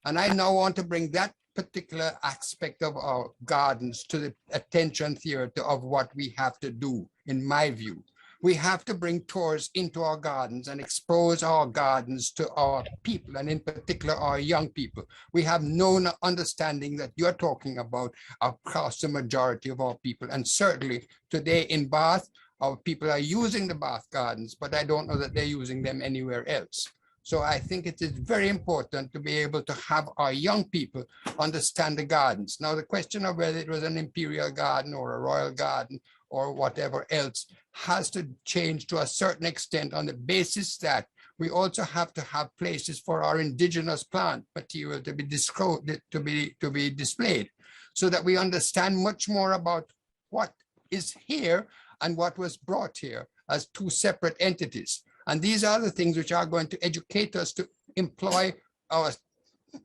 And I now want to bring that particular aspect of our gardens to the attention theater of what we have to do, in my view. We have to bring tours into our gardens and expose our gardens to our people, and in particular our young people. We have no understanding that you're talking about across the majority of our people. And certainly today in Bath, our people are using the Bath Gardens, but I don't know that they're using them anywhere else. So I think it is very important to be able to have our young people understand the gardens. Now, the question of whether it was an imperial garden or a royal garden or whatever else has to change to a certain extent on the basis that we also have to have places for our indigenous plant material to be displayed, so that we understand much more about what is here and what was brought here as two separate entities. And these are the things which are going to educate us to employ our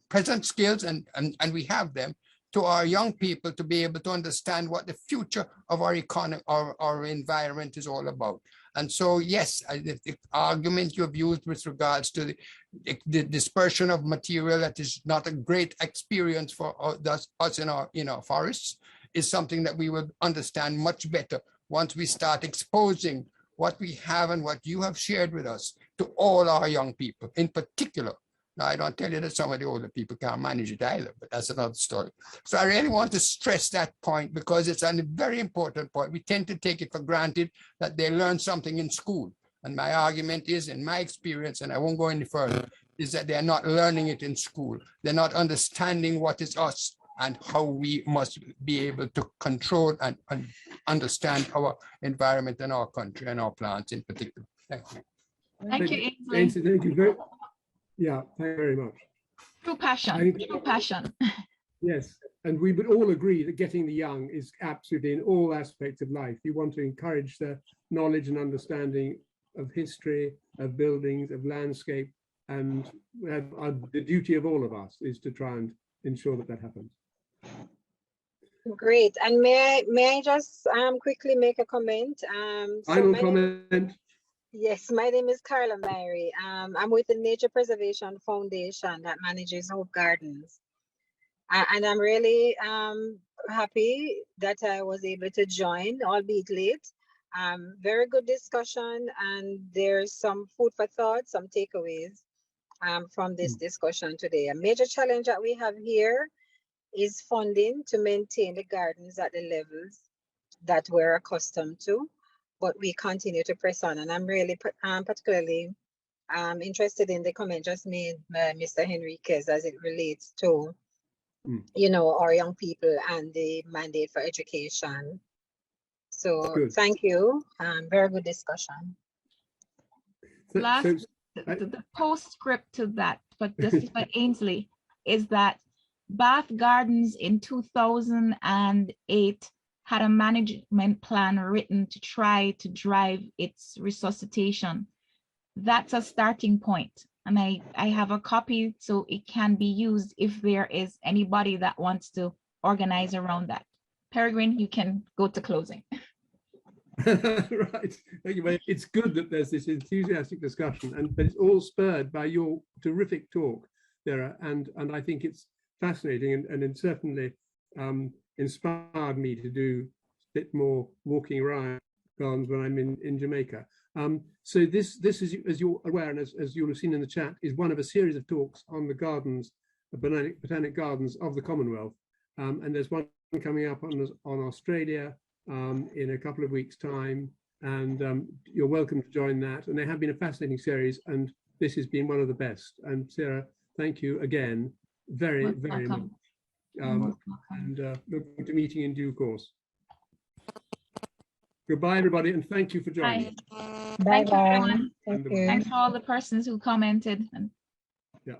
present skills, and we have them, to our young people to be able to understand what the future of our economy, our environment is all about. And so, yes, the argument you've used with regards to the dispersion of material that is not a great experience for us in our forests is something that we will understand much better once we start exposing what we have and what you have shared with us to all our young people in particular. Now, I don't tell you that some of the older people can't manage it either, but that's another story. So I really want to stress that point because it's a very important point. We tend to take it for granted that they learn something in school. And my argument is, in my experience, and I won't go any further, is that they're not learning it in school. They're not understanding what is us and how we must be able to control and understand our environment and our country and our plants in particular. Thank you. Thank you, Ainsley. Thank you very, yeah, thank you very much. True passion, true passion. Yes, and we would all agree that getting the young is absolutely in all aspects of life. You want to encourage the knowledge and understanding of history, of buildings, of landscape, and the duty of all of us is to try and ensure that that happens. Great. And may I just quickly make a comment? Final comment. Yes, my name is Carla Mary. I'm with the Nature Preservation Foundation that manages Hope Gardens. And I'm really happy that I was able to join, albeit late. Very good discussion, and there's some food for thought, some takeaways from this discussion today. A major challenge that we have here is funding to maintain the gardens at the levels that we're accustomed to, but we continue to press on. And I'm really particularly interested in the comment just made by Mr. Henriquez as it relates to, you know, our young people and the mandate for education. So thank you. Very good discussion. Last, the postscript to that, but this is for Ainsley, is that Bath Gardens in 2008 had a management plan written to try to drive its resuscitation. That's a starting point. And I have a copy so it can be used if there is anybody that wants to organize around that. Peregrine, you can go to closing. Right. Thank you. Well, it's good that there's this enthusiastic discussion, but it's all spurred by your terrific talk, Sarah, and I think it's fascinating and it certainly inspired me to do a bit more walking around gardens when I'm in Jamaica. So this is, as you're aware, and as you'll have seen in the chat, is one of a series of talks on the gardens, the botanic gardens of the Commonwealth. And there's one coming up on Australia in a couple of weeks' time, and you're welcome to join that. And they have been a fascinating series, and this has been one of the best. And Sarah, thank you again very much. And look forward to meeting in due course. Goodbye, everybody, and thank you for joining. Bye. Thank you, everyone. Thanks for all the persons who commented. Yeah.